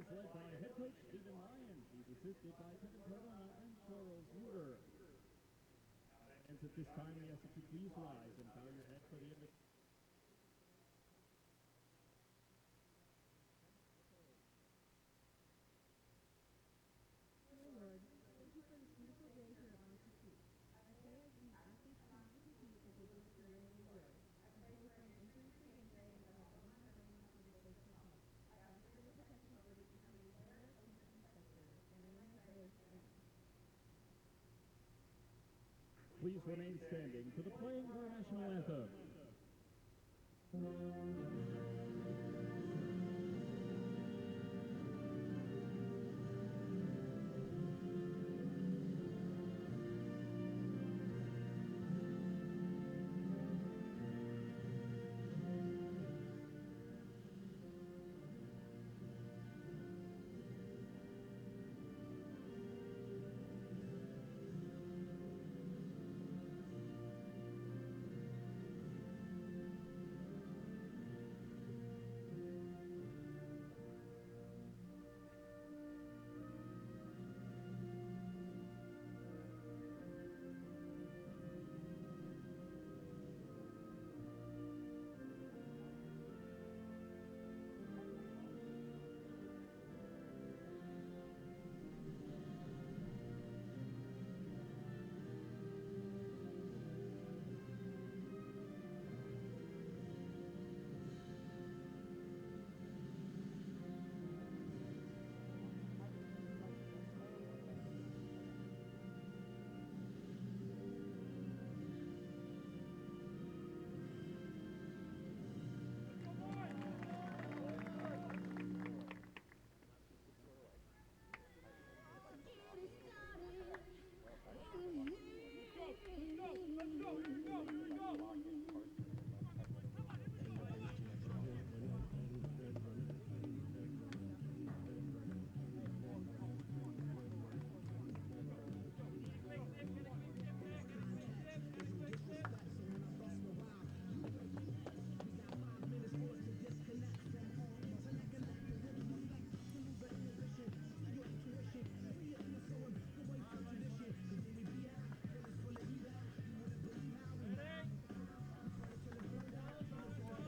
is led by head coach Stephen Lyons. He's assisted by Kevin Cardona and Charles Reuter. And at this time, we ask that you please rise and bow your head for the invitation. Please remain standing to the playing of our national anthem.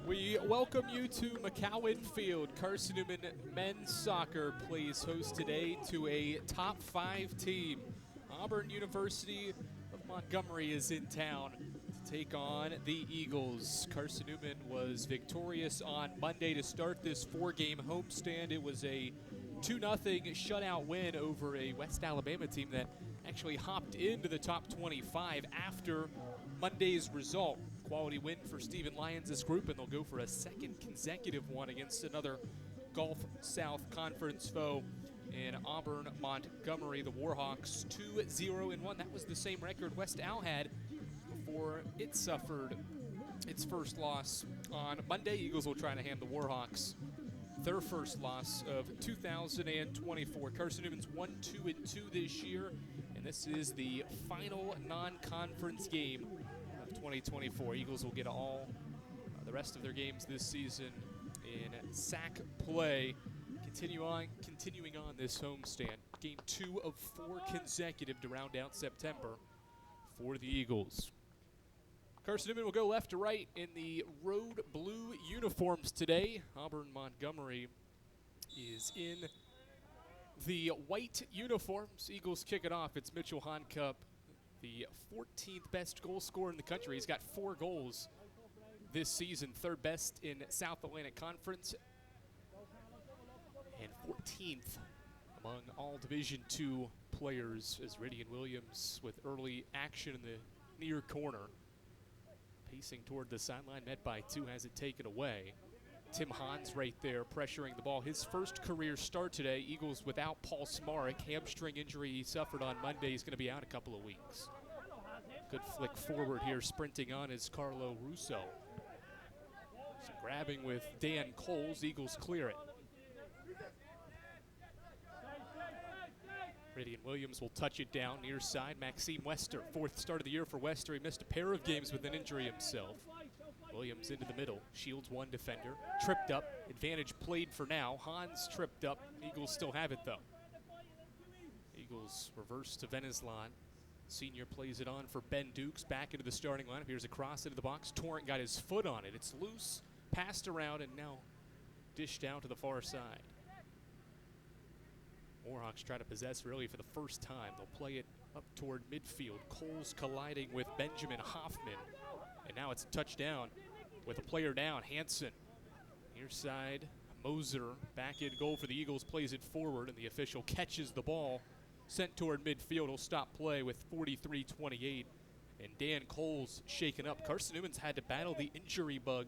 We welcome you to McCowan Field. Carson-Newman men's soccer plays host today to a top 5 team. Auburn University of Montgomery is in town to take on the Eagles. Carson-Newman was victorious on Monday to start this 4-game homestand. It was a 2-0 shutout win over a West Alabama team that actually hopped into the top 25 after Monday's result. Quality win for Stephen Lyons' group, and they'll go for a second consecutive one against another Gulf South Conference foe in Auburn, Montgomery. The Warhawks 2-0-1. That was the same record West Al had before it suffered its first loss on Monday. Eagles will try to hand the Warhawks their first loss of 2024. Carson-Newman's 1-2-2 this year, and this is the final non-conference game 2024. Eagles will get all the rest of their games this season in SAC play. Continuing on this homestand. Game 2 of 4 consecutive to round out September for the Eagles. Carson-Newman will go left to right in the road blue uniforms today. Auburn Montgomery is in the white uniforms. Eagles kick it off. It's Mitchell Honcup, the 14th best goal scorer in the country. He's got 4 goals this season, 3rd best in South Atlantic Conference, and 14th among all Division II players as Radian Williams with early action in the near corner. Pacing toward the sideline, met by 2, has it taken away. Tim Hahn's right there pressuring the ball. His first career start today. Eagles without Paul Smarik. Hamstring injury he suffered on Monday. He's going to be out a couple of weeks. Good flick forward here. Sprinting on is Carlo Russo. So grabbing with Dan Coles. Eagles clear it. Radian Williams will touch it down near side. Maxime Wester, 4th start of the year for Wester. He missed a pair of games with an injury himself. Williams into the middle, shields one defender, tripped up, advantage played for now. Hans tripped up, Eagles still have it though. Eagles reverse to Venezlan. Senior plays it on for Ben Dukes, back into the starting lineup. Here's a cross into the box. Torrent got his foot on it. It's loose, passed around, and now dished out to the far side. Warhawks try to possess really for the first time. They'll play it up toward midfield. Coles colliding with Benjamin Hoffman. And now it's a touchdown with a player down, Hansen. Near side, Moser back in goal for the Eagles, plays it forward, and the official catches the ball. Sent toward midfield. He'll stop play with 43-28. And Dan Coles shaken up. Carson-Newman's had to battle the injury bug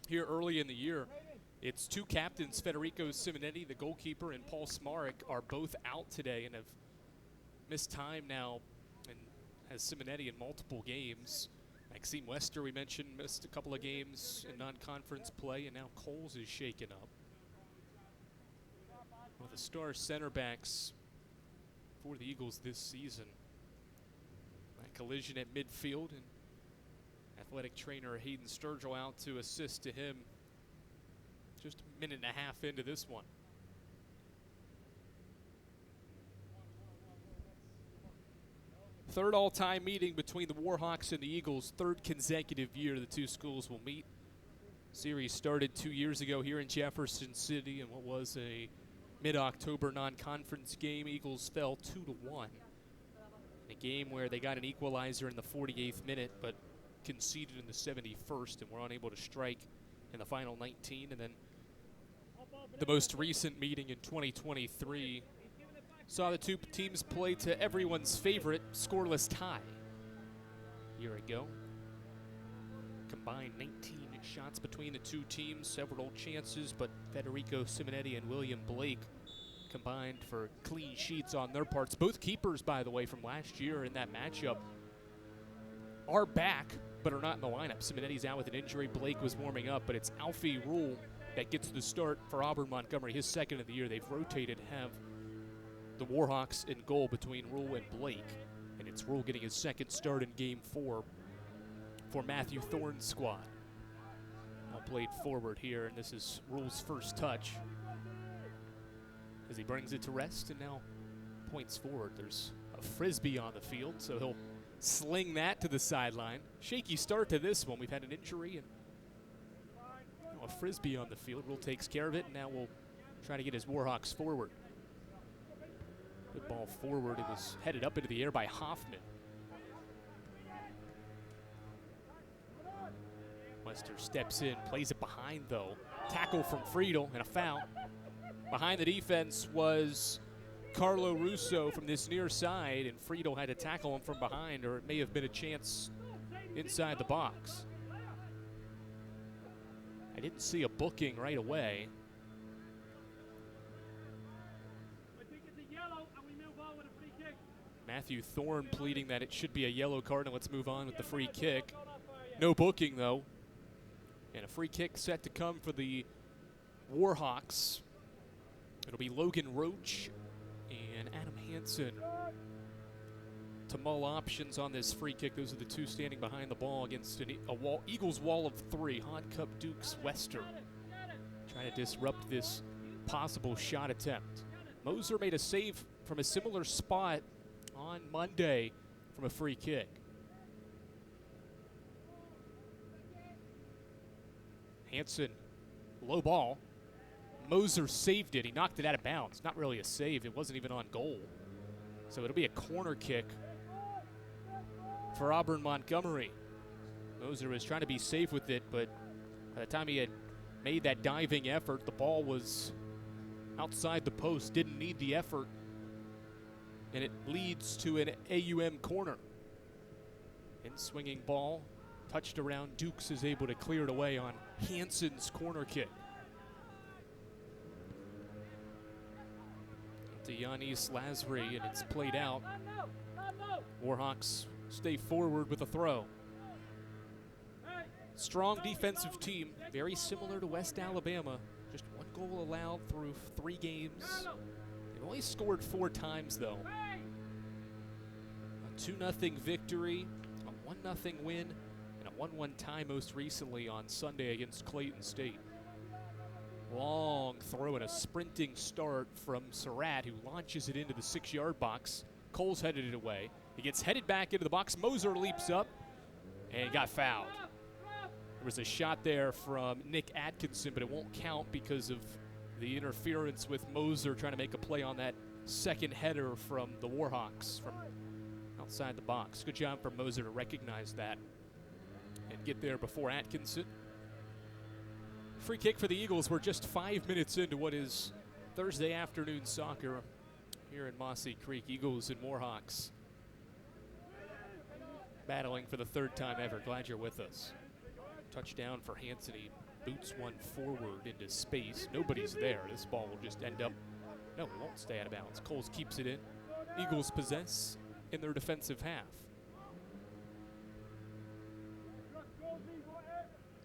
here early in the year. It's two captains, Federico Simonetti, the goalkeeper, and Paul Smarek are both out today and have missed time now, and has Simonetti in multiple games. Maxime Wester, we mentioned, missed a couple of games in non-conference play, and now Coles is shaken up. Well, the star center backs for the Eagles this season. That collision at midfield, and athletic trainer Hayden Sturgill out to assist to him just a minute and a half into this one. Third all-time meeting between the Warhawks and the Eagles, third consecutive year the two schools will meet. Series started 2 years ago here in Jefferson City in what was a mid-October non-conference game. Eagles fell 2-1. A game where they got an equalizer in the 48th minute, but conceded in the 71st and were unable to strike in the final 19. And then the most recent meeting in 2023 saw the two teams play to everyone's favorite scoreless tie. A year ago, combined 19 shots between the two teams, several chances, but Federico Simonetti and William Blake combined for clean sheets on their parts. Both keepers, by the way, from last year in that matchup are back, but are not in the lineup. Simonetti's out with an injury. Blake was warming up, but it's Alfie Rule that gets the start for Auburn Montgomery, his second of the year. They've rotated, have the Warhawks in goal between Rule and Blake, and it's Rule getting his second start in Game 4 for Matthew Thorne's squad. Now played forward here, and this is Rule's first touch as he brings it to rest and now points forward. There's a frisbee on the field, so he'll sling that to the sideline. Shaky start to this one. We've had an injury and a frisbee on the field. Rule takes care of it, and now we'll try to get his Warhawks forward. Good ball forward. It was headed up into the air by Hoffman. Wester steps in, plays it behind though. Tackle from Friedel and a foul. Behind the defense was Carlo Russo from this near side, and Friedel had to tackle him from behind, or it may have been a chance inside the box. I didn't see a booking right away. Matthew Thorne pleading that it should be a yellow card, and let's move on with the free kick. No booking though. And a free kick set to come for the Warhawks. It'll be Logan Roach and Adam Hansen to mull options on this free kick. Those are the two standing behind the ball against a Eagles wall of three. Hod Cup Dukes Wester trying to disrupt this possible shot attempt. Moser made a save from a similar spot on Monday from a free kick. Hansen, low ball. Moser saved it. He knocked it out of bounds. Not really a save. It wasn't even on goal. So it'll be a corner kick for Auburn Montgomery. Moser was trying to be safe with it, but by the time he had made that diving effort, the ball was outside the post, didn't need the effort, and it leads to an AUM corner. In swinging ball, touched around. Dukes is able to clear it away on Hansen's corner kick. To Yanis Lazary, and it's played out. Warhawks stay forward with a throw. Strong defensive team, very similar to West Alabama. Just one goal allowed through 3 games. They've only scored 4 times though. A 2-0 victory, a 1-0 win, and a 1-1 tie most recently on Sunday against Clayton State. Long throw and a sprinting start from Surratt, who launches it into the 6-yard box. Cole's headed it away. He gets headed back into the box. Moser leaps up and got fouled. There was a shot there from Nick Atkinson, but it won't count because of the interference with Moser trying to make a play on that second header from the Warhawks from outside the box. Good job for Moser to recognize that and get there before Atkinson. Free kick for the Eagles. We're just 5 minutes into what is Thursday afternoon soccer here in Mossy Creek. Eagles and Warhawks battling for the third time ever. Glad you're with us. Touchdown for Hanson. He boots one forward into space. Nobody's there. This ball will just end up, no, it won't stay out of bounds. Coles keeps it in. Eagles possess in their defensive half.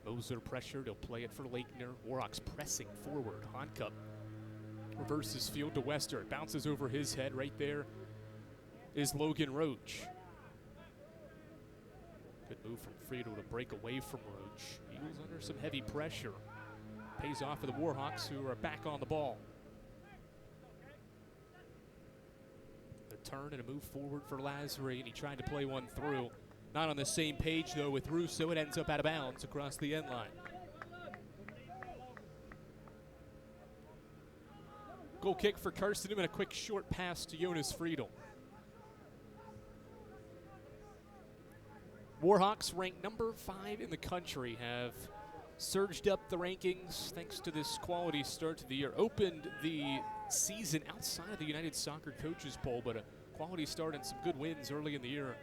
Moser pressured, he'll play it for Lakener. Warhawks pressing forward. Honcup reverses field to Wester. It bounces over his head. Right there is Logan Roach. Good move from Friedel to break away from Roach. Eagles under some heavy pressure. Pays off for the Warhawks, who are back on the ball. A turn and a move forward for Lazary, and he tried to play one through. Not on the same page, though, with Russo. It ends up out of bounds across the end line. Goal kick for Carson-Newman, a quick short pass to Jonas Friedel. Warhawks, ranked number 5 in the country, have surged up the rankings thanks to this quality start to the year. Opened the season outside of the United Soccer Coaches Poll, but a quality start and some good wins early in the year.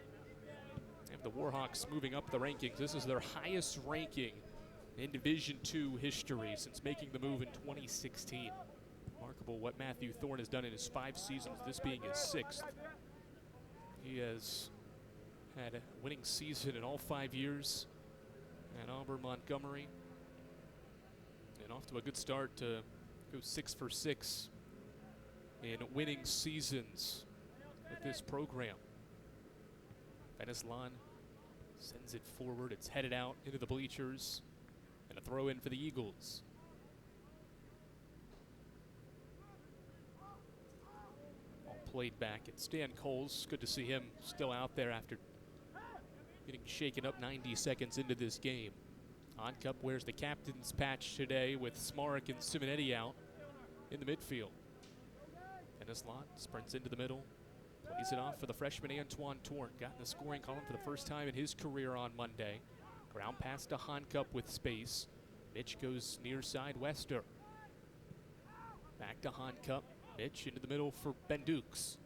The Warhawks moving up the rankings. This is their highest ranking in Division II history since making the move in 2016. Remarkable what Matthew Thorne has done in his 5 seasons, this being his 6th. He has had a winning season in all 5 years at Auburn, Montgomery. And off to a good start to go 6 for 6 in winning seasons with this program. Beneslan sends it forward. It's headed out into the bleachers. And a throw in for the Eagles. All played back. It's Stan Coles. Good to see him still out there after getting shaken up 90 seconds into this game. Honcup wears the captain's patch today with Smarek and Simonetti out in the midfield. Beneslan sprints into the middle. Plays it off for the freshman Antoine Torn. Got in the scoring column for the first time in his career on Monday. Ground pass to Honcup with space. Mitch goes near side Wester. Back to Honcup. Mitch into the middle for Ben Dukes.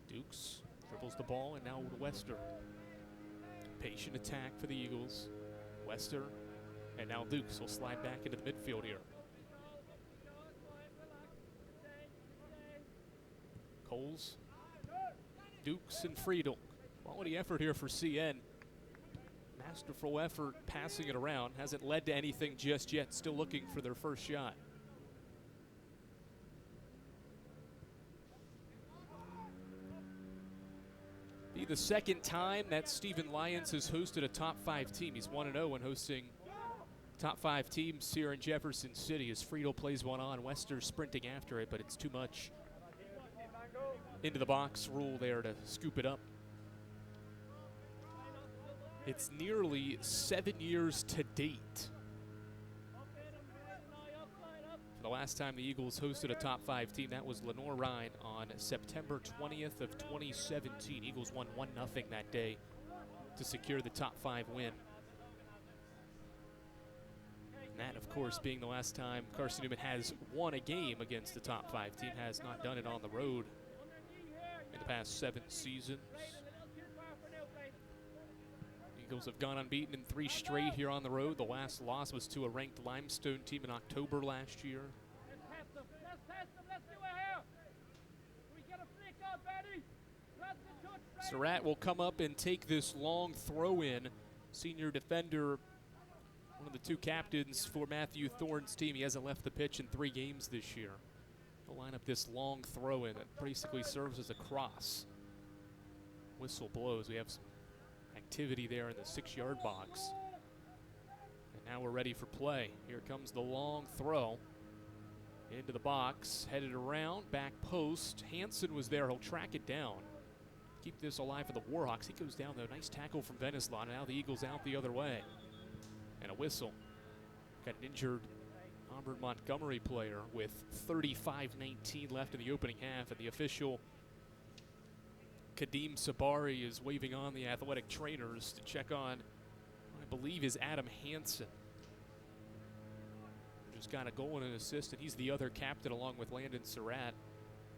Dukes dribbles the ball and now to Wester. Patient attack for the Eagles. Wester and now Dukes will slide back into the midfield here. Coles. Dukes and Friedel. Quality effort here for CN. Masterful effort passing it around. Hasn't led to anything just yet. Still looking for their first shot. Be the second time that Stephen Lyons has hosted a top 5 team. He's 1-0 when hosting top 5 teams here in Jefferson City as Friedel plays one on. Wester sprinting after it, but it's too much. Into the box, Rule there to scoop it up. It's nearly 7 years to date. For the last time the Eagles hosted a top 5 team, that was Lenore Rhine on September 20th of 2017. Eagles won 1-0 that day to secure the top 5 win. And that, of course, being the last time Carson-Newman has won a game against the top 5 team, has not done it on the road in the past 7 seasons. Eagles have gone unbeaten in 3 straight here on the road. The last loss was to a ranked Limestone team in October last year. Surratt will come up and take this long throw in. Senior defender, one of the 2 captains for Matthew Thorne's team. He hasn't left the pitch in 3 games this year. He'll line up this long throw in that basically serves as a cross. Whistle blows. We have some activity there in the 6-yard box. Now we're ready for play. Here comes the long throw into the box, headed around, back post. Hansen was there. He'll track it down. Keep this alive for the Warhawks. He goes down, though. Nice tackle from Venislon. Now the Eagles out the other way. And a whistle. Got an injured Auburn Montgomery player with 35-19 left in the opening half, and the official Kadeem Sabari is waving on the athletic trainers to check on, I believe, is Adam Hansen. Just got a goal and an assist, and he's the other captain along with Landon Surratt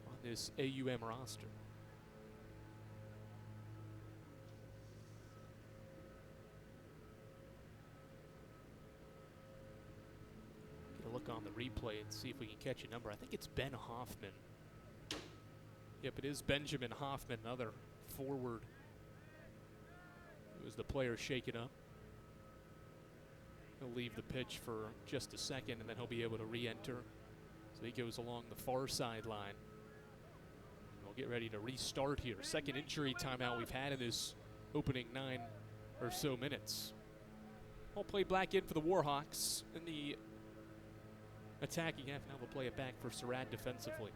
on this AUM roster. Get a look on the replay and see if we can catch a number. I think it's Ben Hoffman. Yep, it is Benjamin Hoffman, another forward. It was the player shaken up. He'll leave the pitch for just a second, and then he'll be able to re-enter. So he goes along the far sideline. We'll get ready to restart here. Second injury timeout we've had in this opening 9 or so minutes. All played back in for the Warhawks in the attacking half. Now they'll play it back for Surratt defensively.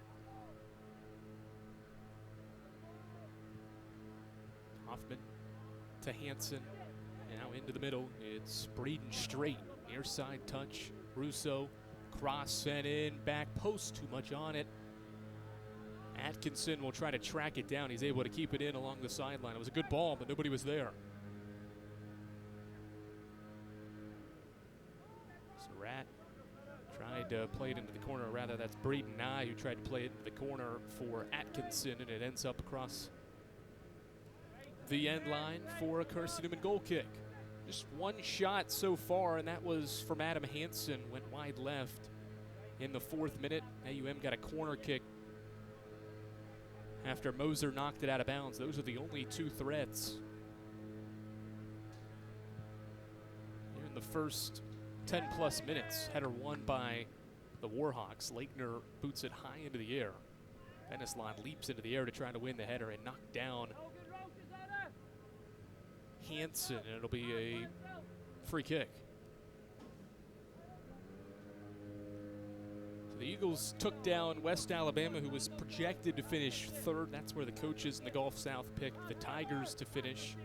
Hoffman to Hansen. Now into the middle. It's Breeden straight. Near side touch. Russo. Cross sent in. Back post. Too much on it. Atkinson will try to track it down. He's able to keep it in along the sideline. It was a good ball, but nobody was there. Surratt tried to play it into the corner. Rather, that's Breeden Nye who tried to play it into the corner for Atkinson, and it ends up across the end line for a Carson-Newman goal kick. Just one shot so far, and that was from Adam Hansen. Went wide left in the 4th minute. AUM got a corner kick after Moser knocked it out of bounds. Those are the only 2 threats here in the first 10-plus minutes. Header won by the Warhawks. Lakener boots it high into the air. Venislon leaps into the air to try to win the header and knock down Hansen, and it'll be a free kick. So the Eagles took down West Alabama, who was projected to finish 3rd. That's where the coaches in the Gulf South picked the Tigers to finish.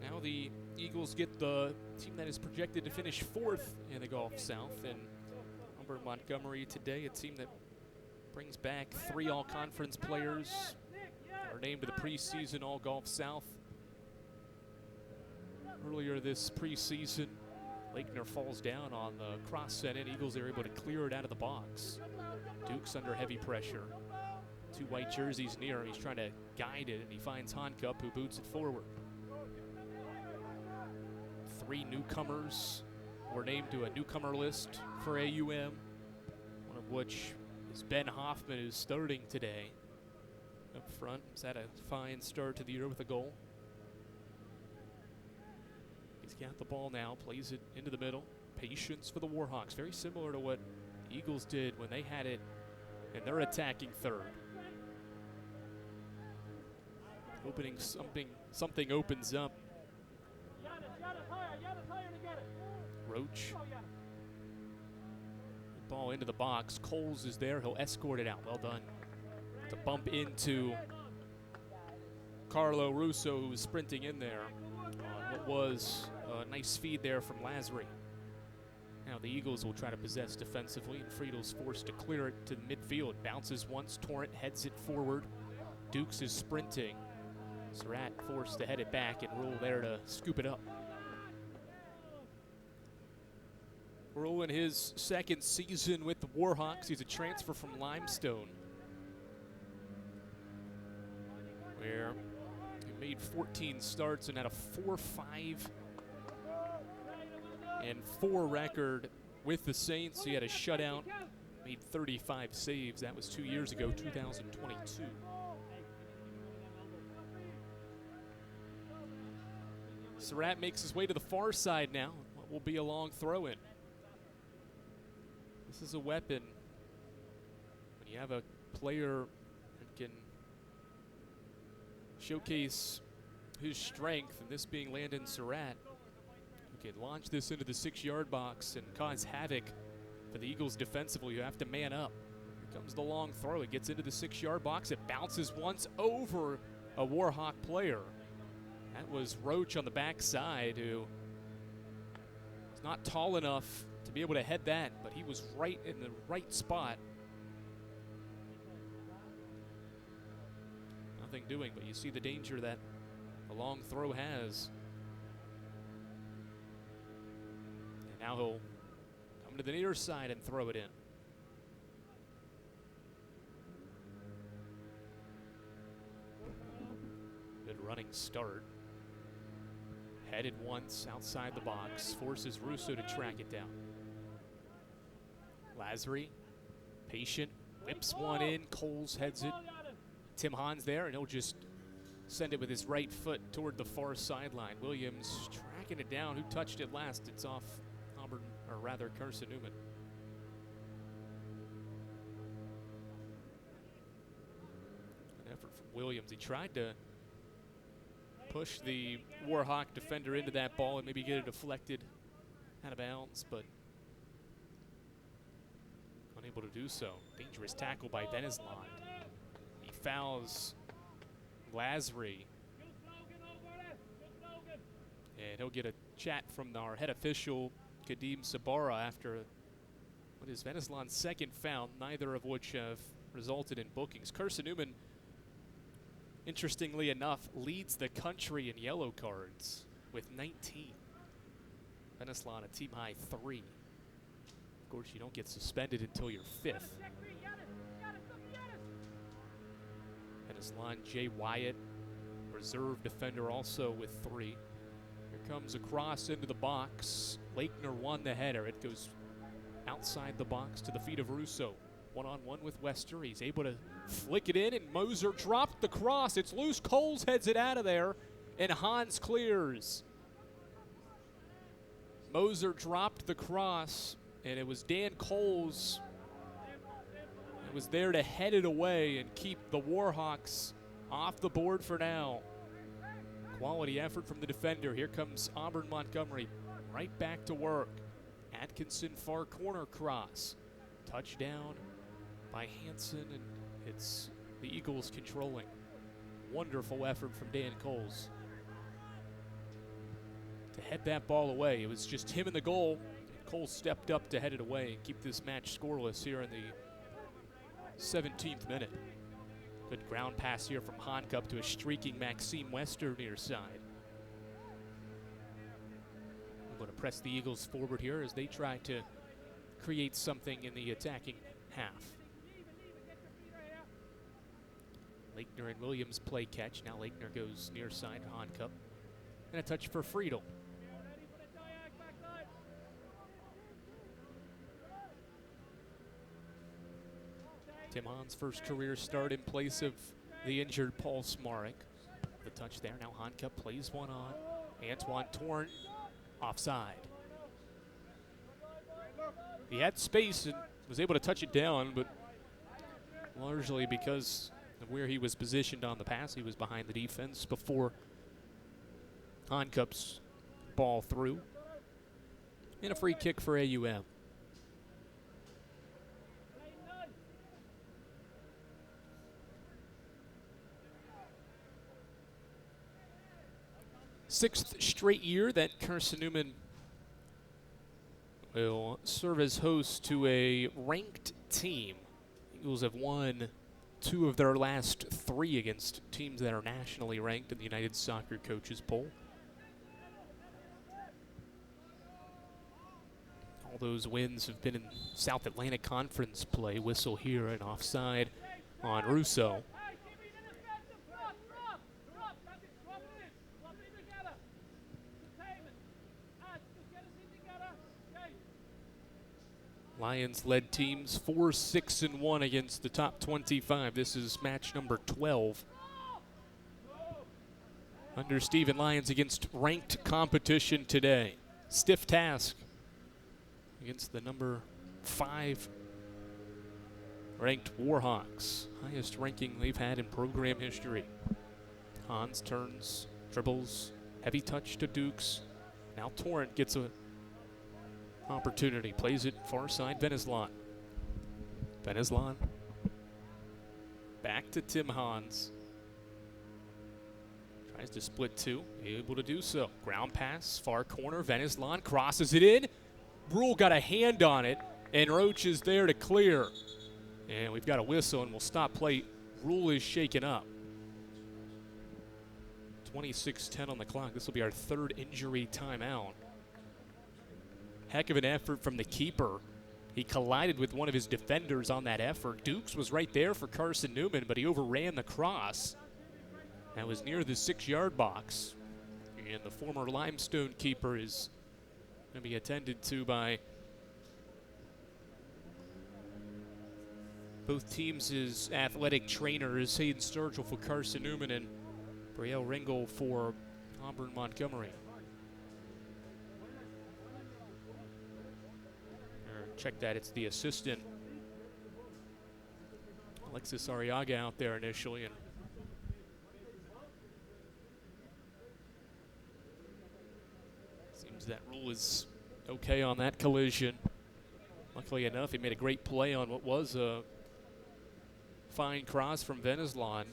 Now the Eagles get the team that is projected to finish 4th in the Gulf South, and Auburn Montgomery today, a team that brings back 3 all-conference players, are named to the preseason All-Gulf South. Earlier this preseason, Lakener falls down on the cross sent in. Eagles are able to clear it out of the box. Duke's under heavy pressure. 2 white jerseys near him. He's trying to guide it, and he finds Honcup, who boots it forward. 3 newcomers were named to a newcomer list for AUM, one of which is Ben Hoffman, who's starting today. Up front, he's had a fine start to the year with a goal. He's got the ball now, plays it into the middle. Patience for the Warhawks, very similar to what the Eagles did when they had it in their attacking 3rd. Opening something opens up. Roach. Ball into the box. Coles is there. He'll escort it out. Well done. To bump into Carlo Russo, who was sprinting in there on what was a nice feed there from Lasry. Now the Eagles will try to possess defensively, and Friedel's forced to clear it to midfield. Bounces once, Torrent heads it forward. Dukes is sprinting. Surratt forced to head it back, and Rule there to scoop it up. Rule in his 2nd season with the Warhawks. He's a transfer from Limestone, where he made 14 starts and had a 4-5-4 record with the Saints. He had a shutout, made 35 saves. That was 2 years ago, 2022. Surratt makes his way to the far side now. What will be a long throw-in. This is a weapon. When you have a player that can showcase his strength, and this being Landon Surratt, who can launch this into the 6-yard box and cause havoc for the Eagles defensively. You have to man up. Here comes the long throw. It gets into the 6-yard box. It bounces once over a Warhawk player. That was Roach on the backside, who is not tall enough to be able to head that, but he was right in the right spot. Nothing doing, but you see the danger that the long throw has. And now he'll come to the near side and throw it in. Good running start. Headed once outside the box, forces Russo to track it down. Lazary, patient, whips one in, Coles heads it. Tim Hahn's there, and he'll just send it with his right foot toward the far sideline. Williams tracking it down. Who touched it last? It's off Auburn, or rather Carson-Newman. An effort from Williams. He tried to push the Warhawk defender into that ball and maybe get it deflected out of bounds, but unable to do so. Dangerous tackle by Dennisland. He fouls Lazary. And he'll get a chat from our head official, Kadeem Sabara, after what is Vennesland's second foul, neither of which have resulted in bookings. Carson-Newman, interestingly enough, leads the country in yellow cards with 19. Vennesland a team-high 3. Of course, you don't get suspended until your 5th. Vennesland, Jay Wyatt, reserve defender, also with 3. Here comes a cross into the box. Lakener won the header. It goes outside the box to the feet of Russo. One-on-one with Wester. He's able to flick it in, and Moser dropped the cross. It's loose. Coles heads it out of there, and Hans clears. Moser dropped the cross, and it was Dan Coles that was there to head it away and keep the Warhawks off the board for now. Quality effort from the defender. Here comes Auburn Montgomery right back to work. Atkinson far corner cross. Touchdown by Hansen, and it's the Eagles controlling. Wonderful effort from Dan Coles to head that ball away. It was just him in the goal. Coles stepped up to head it away and keep this match scoreless here in the 17th minute. Good ground pass here from Honcup to a streaking Maxime Wester near side. We're going to press the Eagles forward here as they try to create something in the attacking half. Lakener and Williams play catch. Now Lakener goes near side to Honcup. And a touch for Friedel. Tim Hahn's first career start in place of the injured Paul Smarek. The touch there. Now Honcup plays one on. Antoine Torn offside. He had space and was able to touch it down, but largely because of where he was positioned on the pass. He was behind the defense before Honcup's ball through. And a free kick for AUM. Sixth straight year that Carson-Newman will serve as host to a ranked team. Eagles have won 2 of their last 3 against teams that are nationally ranked in the United Soccer Coaches Poll. All those wins have been in South Atlantic Conference play. Whistle here and offside on Russo. Lions led teams 4-6-1 against the top 25. This is match number 12 under Stephen Lyons against ranked competition today. Stiff task against the number 5 ranked Warhawks, highest ranking they've had in program history. Hans turns, dribbles, heavy touch to Dukes. Now Torrent gets an opportunity. Plays it far side, Venezlon. Venezlon. Back to Tim Hans. Tries to split two. Able to do so. Ground pass, far corner. Venezlon crosses it in. Rule got a hand on it, and Roach is there to clear. And we've got a whistle, and we'll stop play. Rule is shaken up. 26:10 on the clock. This will be our third injury timeout. Heck of an effort from the keeper. He collided with one of his defenders on that effort. Dukes was right there for Carson-Newman, but he overran the cross. That was near the 6-yard box. And the former Limestone keeper is going to be attended to by both teams' athletic trainers. Hayden Sturgill for Carson-Newman and Brielle Ringel for Auburn Montgomery. Check that, it's the assistant, Alexis Arriaga, out there initially. And seems that Rule is okay on that collision. Luckily enough, he made a great play on what was a fine cross from Venezlon.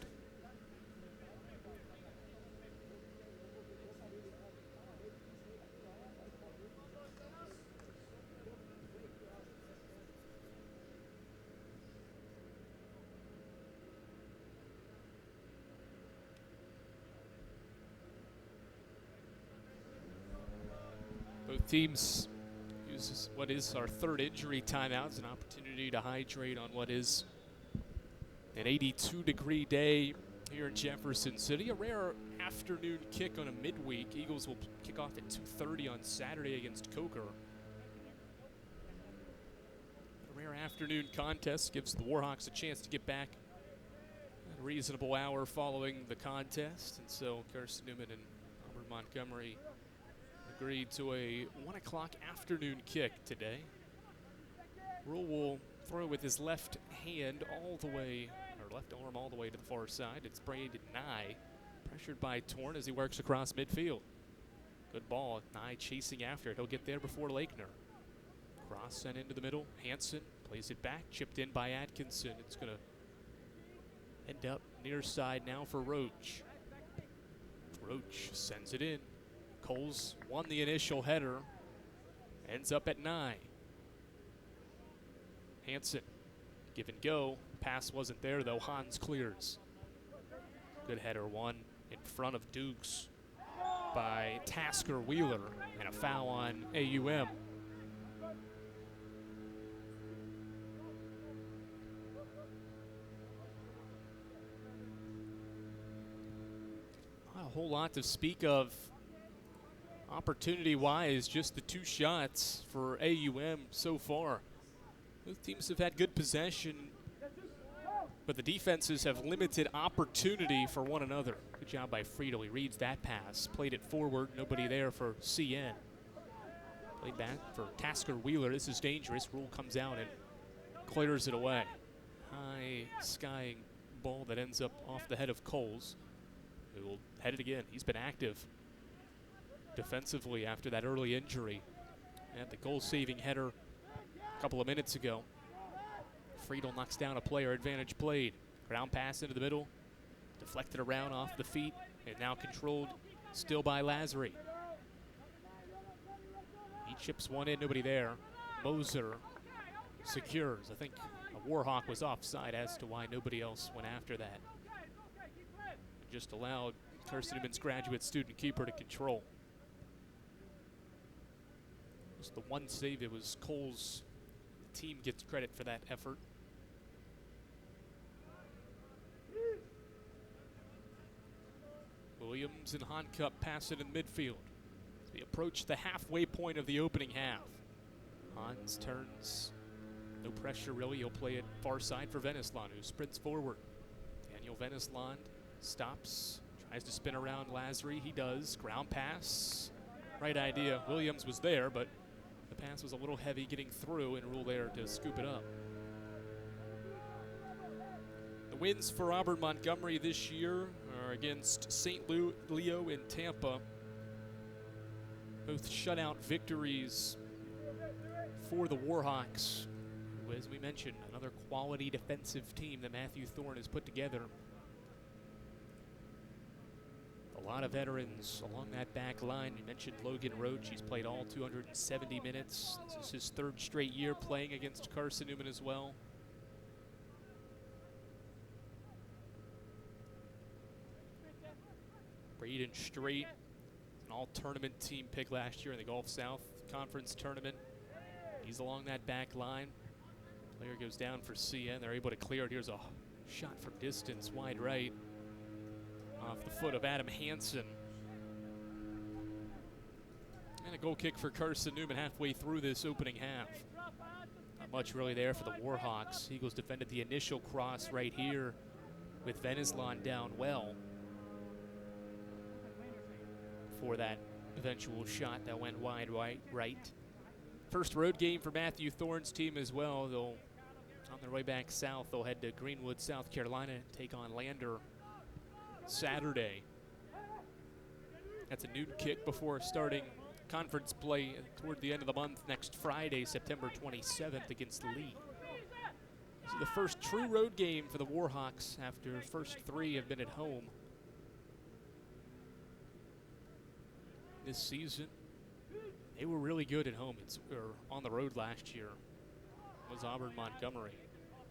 Both teams use what is our third injury timeout as an opportunity to hydrate on what is an 82-degree day here in Jefferson City. A rare afternoon kick on a midweek. Eagles will kick off at 2:30 on Saturday against Coker. A rare afternoon contest gives the Warhawks a chance to get back at a reasonable hour following the contest. And so Carson-Newman and Auburn Montgomery agreed to a 1 o'clock afternoon kick today. Rule will throw with his left hand all the way, or left arm all the way to the far side. It's Brandon Nye, pressured by Torn as he works across midfield. Good ball, Nye chasing after it. He'll get there before Lakener. Cross sent into the middle. Hanson plays it back, chipped in by Atkinson. It's going to end up near side now for Roach. Roach sends it in. Coles won the initial header, ends up at 9. Hanson, give and go. Pass wasn't there though. Hans clears. Good header, one in front of Dukes by Tasker Wheeler, and a foul on AUM. Not a whole lot to speak of opportunity-wise, just the 2 shots for AUM so far. Both teams have had good possession, but the defenses have limited opportunity for one another. Good job by Friedel. He reads that pass, played it forward, nobody there for CN. Played back for Tasker Wheeler. This is dangerous. Rule comes out and clears it away. High skying ball that ends up off the head of Coles, who will head it again. He's been active defensively after that early injury. And the goal-saving header a couple of minutes ago. Friedel knocks down a player, advantage played. Ground pass into the middle, deflected around off the feet, and now controlled still by Lazary. He chips one in, nobody there. Moser secures. I think a Warhawk was offside as to why nobody else went after that. Just allowed Carson-Newman's graduate student keeper to control. Just the one save, it was Coles. The team gets credit for that effort. Williams and Honcup pass it in midfield. We approach the halfway point of the opening half. Hans turns, no pressure really. He'll play it far side for Venezlon, who sprints forward. Daniel Venezlon stops, tries to spin around Lazary. He does. Ground pass. Right idea. Williams was there, but the pass was a little heavy getting through, and Rule there to scoop it up. The wins for Auburn Montgomery this year are against St. Leo and Tampa. Both shutout victories for the Warhawks, who, as we mentioned, another quality defensive team that Matthew Thorne has put together. A lot of veterans along that back line. You mentioned Logan Roach. He's played all 270 minutes. This is his third straight year playing against Carson-Newman as well. Braden Strait, an all-tournament team pick last year in the Gulf South Conference tournament. He's along that back line. Player goes down for CN. They're able to clear it. Here's a shot from distance, wide right, off the foot of Adam Hansen. And a goal kick for Carson-Newman halfway through this opening half. Not much really there for the Warhawks. Eagles defended the initial cross right here with Veneslon down well for that eventual shot that went wide right. First road game for Matthew Thorne's team as well. They'll, on their way back south, they'll head to Greenwood, South Carolina, and take on Lander Saturday. That's a noon kick before starting conference play toward the end of the month next Friday, September 27th against Lee. This is the first true road game for the Warhawks after the first three have been at home this season. They were really good at home, or on the road last year. It was Auburn Montgomery.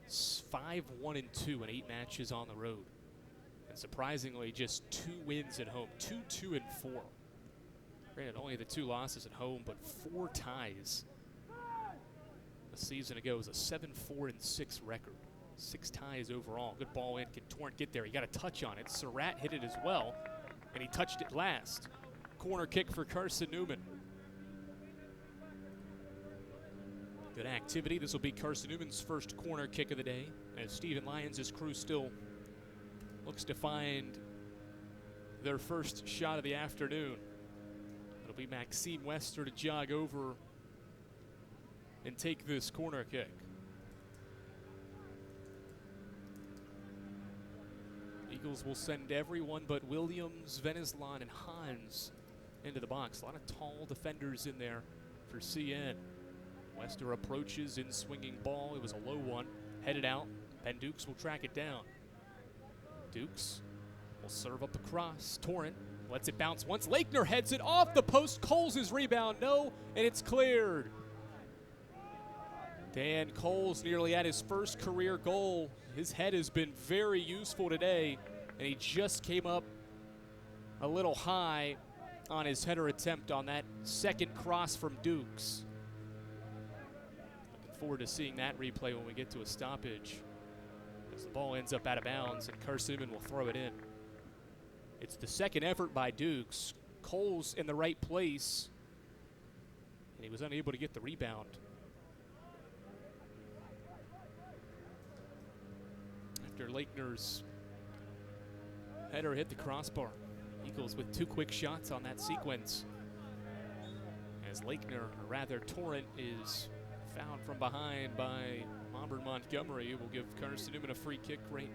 5-1-2 in 8 matches on the road. And surprisingly, just 2 wins at home, 2-2-4. Granted, only the 2 losses at home, but 4 ties. A season ago, it was a 7-4-6 record. 6 ties overall. Good ball in. Can Torrent get there? He got a touch on it. Surratt hit it as well, and he touched it last. Corner kick for Carson-Newman. Good activity. This will be Carson-Newman's first corner kick of the day, as Stephen Lyons' crew still looks to find their first shot of the afternoon. It'll be Maxime Wester to jog over and take this corner kick. Eagles will send everyone but Williams, Veneslon, and Hans into the box. A lot of tall defenders in there for CN. Wester approaches in swinging ball. It was a low one. Headed out. Ben Dukes will track it down. Dukes will serve up the cross. Torrent lets it bounce once. Lakener heads it off the post. Coles' rebound. No, and it's cleared. Dan Coles nearly at his first career goal. His head has been very useful today, and he just came up a little high on his header attempt on that second cross from Dukes. Looking forward to seeing that replay when we get to a stoppage, as the ball ends up out of bounds and Carson-Newman will throw it in. It's the second effort by Dukes. Coles in the right place, and he was unable to get the rebound. After Lakener's header hit the crossbar. Eagles with 2 quick shots on that sequence, as Lakener, or rather Torrent, is found from behind by Auburn Montgomery. Will give Carson-Newman a free kick right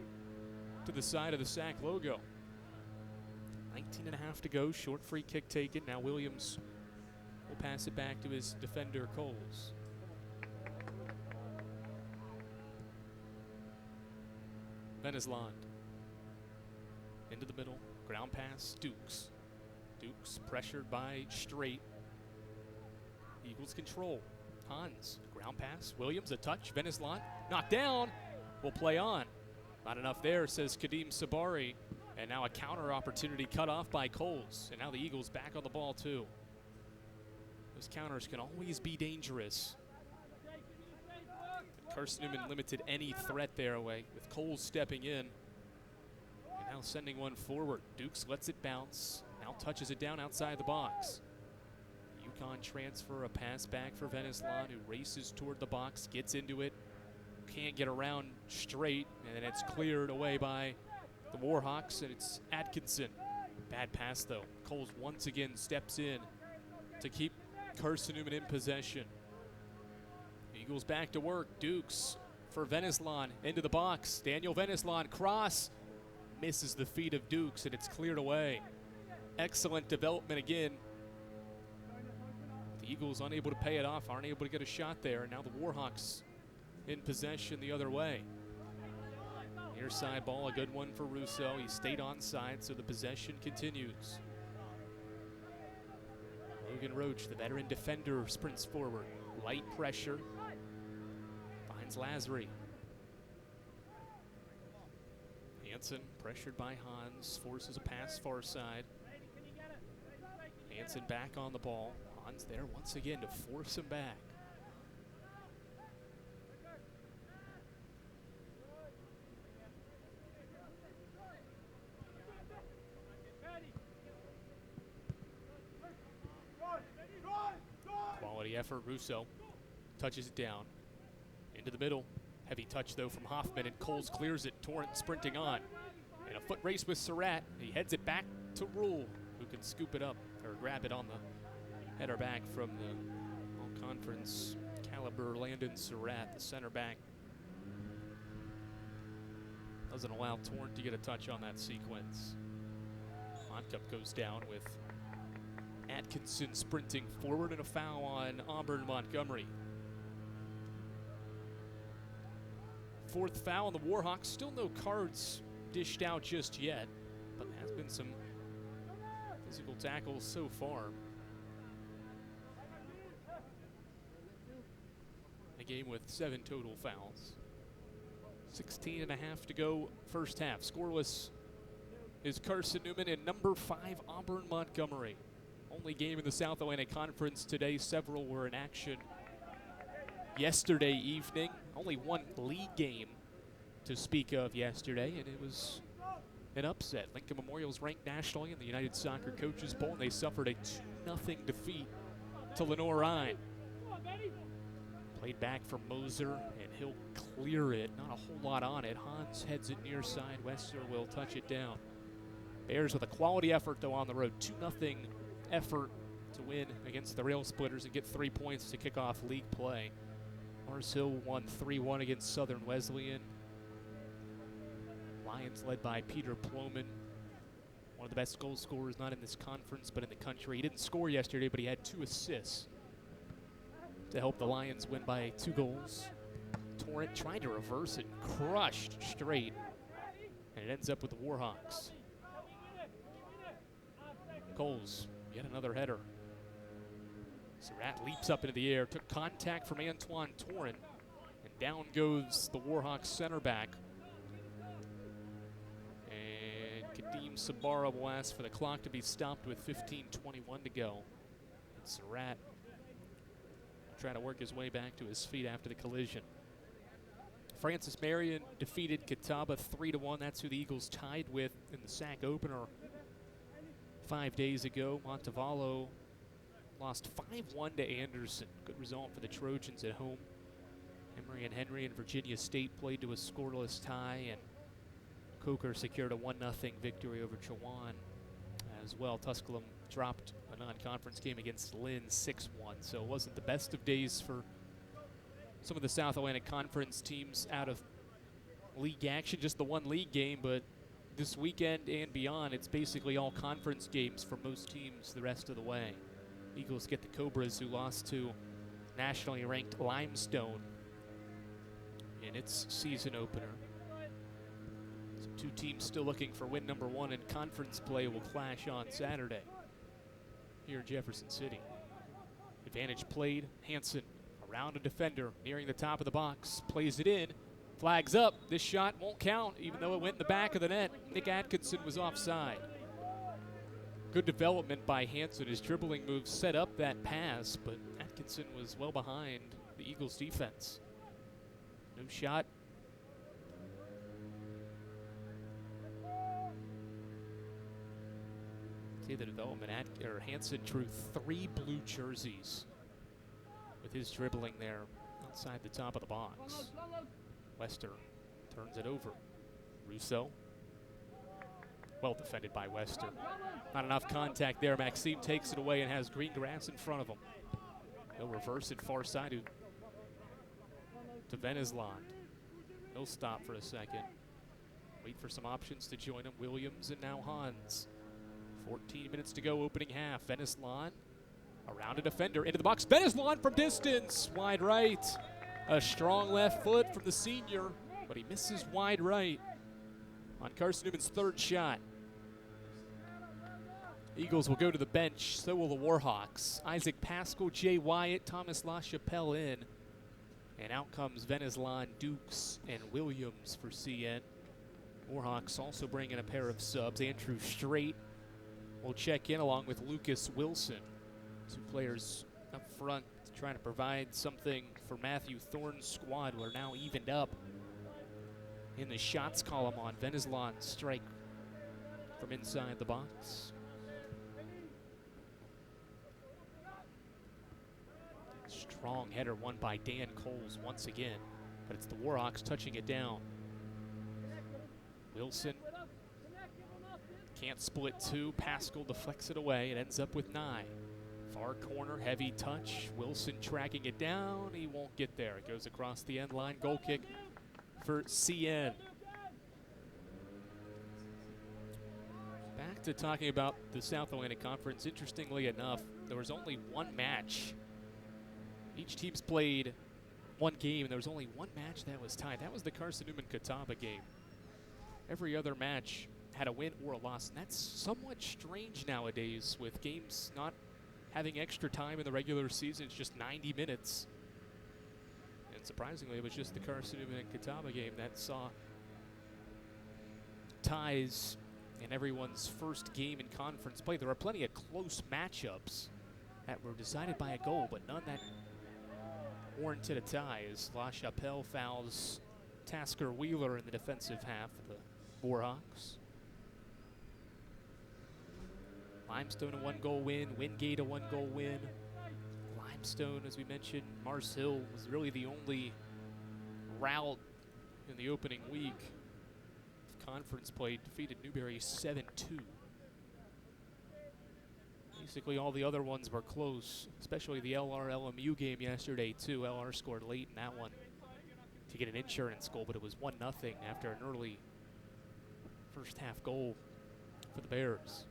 to the side of the SAC logo. 19.5 to go, short free kick taken. Now Williams will pass it back to his defender, Coles. Veneslon into the middle, ground pass, Dukes. Dukes pressured by Strait. Eagles control. Hans, ground pass, Williams, a touch, Veneslon, knocked down, will play on. Not enough there, says Kadeem Sabari. And now a counter opportunity cut off by Coles. And now the Eagles back on the ball too. Those counters can always be dangerous. Carson-Newman limited any threat there away, with Coles stepping in. And now sending one forward. Dukes lets it bounce. Now touches it down outside the box. UConn transfer, a pass back for Veneslon, who races toward the box, gets into it. Can't get around Strait, and then it's cleared away by the Warhawks, and it's Atkinson. Bad pass, though. Coles once again steps in to keep Carson-Newman in possession. Eagles back to work. Dukes for Veneslon into the box. Daniel Veneslon, cross, misses the feet of Dukes, and it's cleared away. Excellent development again Eagles unable to pay it off, aren't able to get a shot there. And now the Warhawks in possession the other way. Near side ball, a good one for Russo. He stayed onside, so the possession continues. Logan Roach, the veteran defender, sprints forward. Light pressure. Finds Lazary. Hansen, pressured by Hans, forces a pass far side. Hansen back on the ball. Hans there once again to force him back. Quality effort, Russo touches it down. Into the middle. Heavy touch, though, from Hoffman, and Coles clears it. Torrent sprinting on. In a foot race with Surratt. He heads it back to Rule, who can scoop it up, or grab it on the header back from the all-conference caliber Landon Surratt, the center back. Doesn't allow Torrent to get a touch on that sequence. Montcup goes down with Atkinson sprinting forward, and a foul on Auburn Montgomery. Fourth foul on the Warhawks. Still no cards dished out just yet, but there has been some physical tackles so far. A game with 7 total fouls. 16 and a half to go first half. Scoreless is Carson-Newman and number 5 Auburn Montgomery. Only game in the South Atlantic Conference today. Several were in action yesterday evening. Only one league game to speak of yesterday, and it was an upset. Lincoln Memorial's ranked nationally in the United Soccer Coaches Bowl, and they suffered a 2-0 defeat to Lenoir-Rhyne. Played back for Moser, and he'll clear it. Not a whole lot on it. Hans heads it near side. Wester will touch it down. Bears with a quality effort, though, on the road. 2-0 effort to win against the Rail Splitters and get 3 points to kick off league play. Mars Hill won 3-1 against Southern Wesleyan. Lions led by Peter Ploman, one of the best goal scorers, not in this conference, but in the country. He didn't score yesterday, but he had 2 assists to help the Lions win by 2 goals. Torrent tried to reverse it, crushed straight, and it ends up with the Warhawks. Coles, yet another header. Surratt leaps up into the air, took contact from Antoine Torrent, and down goes the Warhawks center back. And Kadeem Sabara will ask for the clock to be stopped with 15:21 to go. And Surratt trying to work his way back to his feet after the collision. Francis Marion defeated Catawba 3-1. That's who the Eagles tied with in the SAC opener 5 days ago. Montevallo lost 5-1 to Anderson. Good result for the Trojans at home. Emory and Henry and Virginia State played to a scoreless tie, and Coker secured a 1-0 victory over Chowan as well. Tusculum dropped a non-conference game against Lynn 6-1, so it wasn't the best of days for some of the South Atlantic Conference teams out of league action. Just the one league game, but this weekend and beyond, it's basically all conference games for most teams the rest of the way. Eagles get the Cobras, who lost to nationally ranked Limestone in its season opener. So 2 teams still looking for win number 1, and conference play will clash on Saturday here in Jefferson City. Advantage played. Hansen around a defender, nearing the top of the box, plays it in. Flags up. This shot won't count, even though it went in the back of the net. Nick Atkinson was offside. Good development by Hansen. His dribbling moves set up that pass, but Atkinson was well behind the Eagles' defense. No shot. See the development. Hansen drew 3 blue jerseys with his dribbling there outside the top of the box. Wester turns it over. Russo. Well defended by Wester. Not enough contact there. Maxime takes it away and has green grass in front of him. He'll reverse it far side to Venesland. He'll stop for a second. Wait for some options to join him. Williams and now Hans. 14 minutes to go, opening half. Venesland Around a defender, into the box. Beneslon from distance, wide right. A strong left foot from the senior, but he misses wide right on Carson-Newman's third shot. Eagles will go to the bench, so will the Warhawks. Isaac Pascal, Jay Wyatt, Thomas LaChapelle in. And out comes Beneslon, Dukes, and Williams for CN. Warhawks also bring in a pair of subs. Andrew Strait will check in along with Lucas Wilson. Two players up front trying to provide something for Matthew Thorne's squad. We're now evened up in the shots column on Beneslon's strike from inside the box. Strong header won by Dan Coles once again, but it's the Warhawks touching it down. Wilson can't split two. Pascal deflects it away. It ends up with 9. Far corner, heavy touch. Wilson tracking it down. He won't get there. It goes across the end line. Goal kick for CN. Back to talking about the South Atlantic Conference. Interestingly enough, there was only one match. Each team's played one game, and there was only one match that was tied. That was the Carson-Newman-Catawba game. Every other match had a win or a loss, and that's somewhat strange nowadays with games not having extra time in the regular season. It's just 90 minutes. And surprisingly, it was just the Carson-Newman-Catawba game that saw ties in everyone's first game in conference play. There were plenty of close matchups that were decided by a goal, but none that warranted a tie as LaChapelle fouls Tasker Wheeler in the defensive half of the Warhawks. Limestone a 1-goal win, Wingate a 1-goal win. Limestone, as we mentioned, Mars Hill was really the only route in the opening week of conference play, defeated Newberry 7-2. Basically all the other ones were close, especially the LR-LMU game yesterday too. LR scored late in that one to get an insurance goal, but it was 1-0 after an early first half goal for the Bears.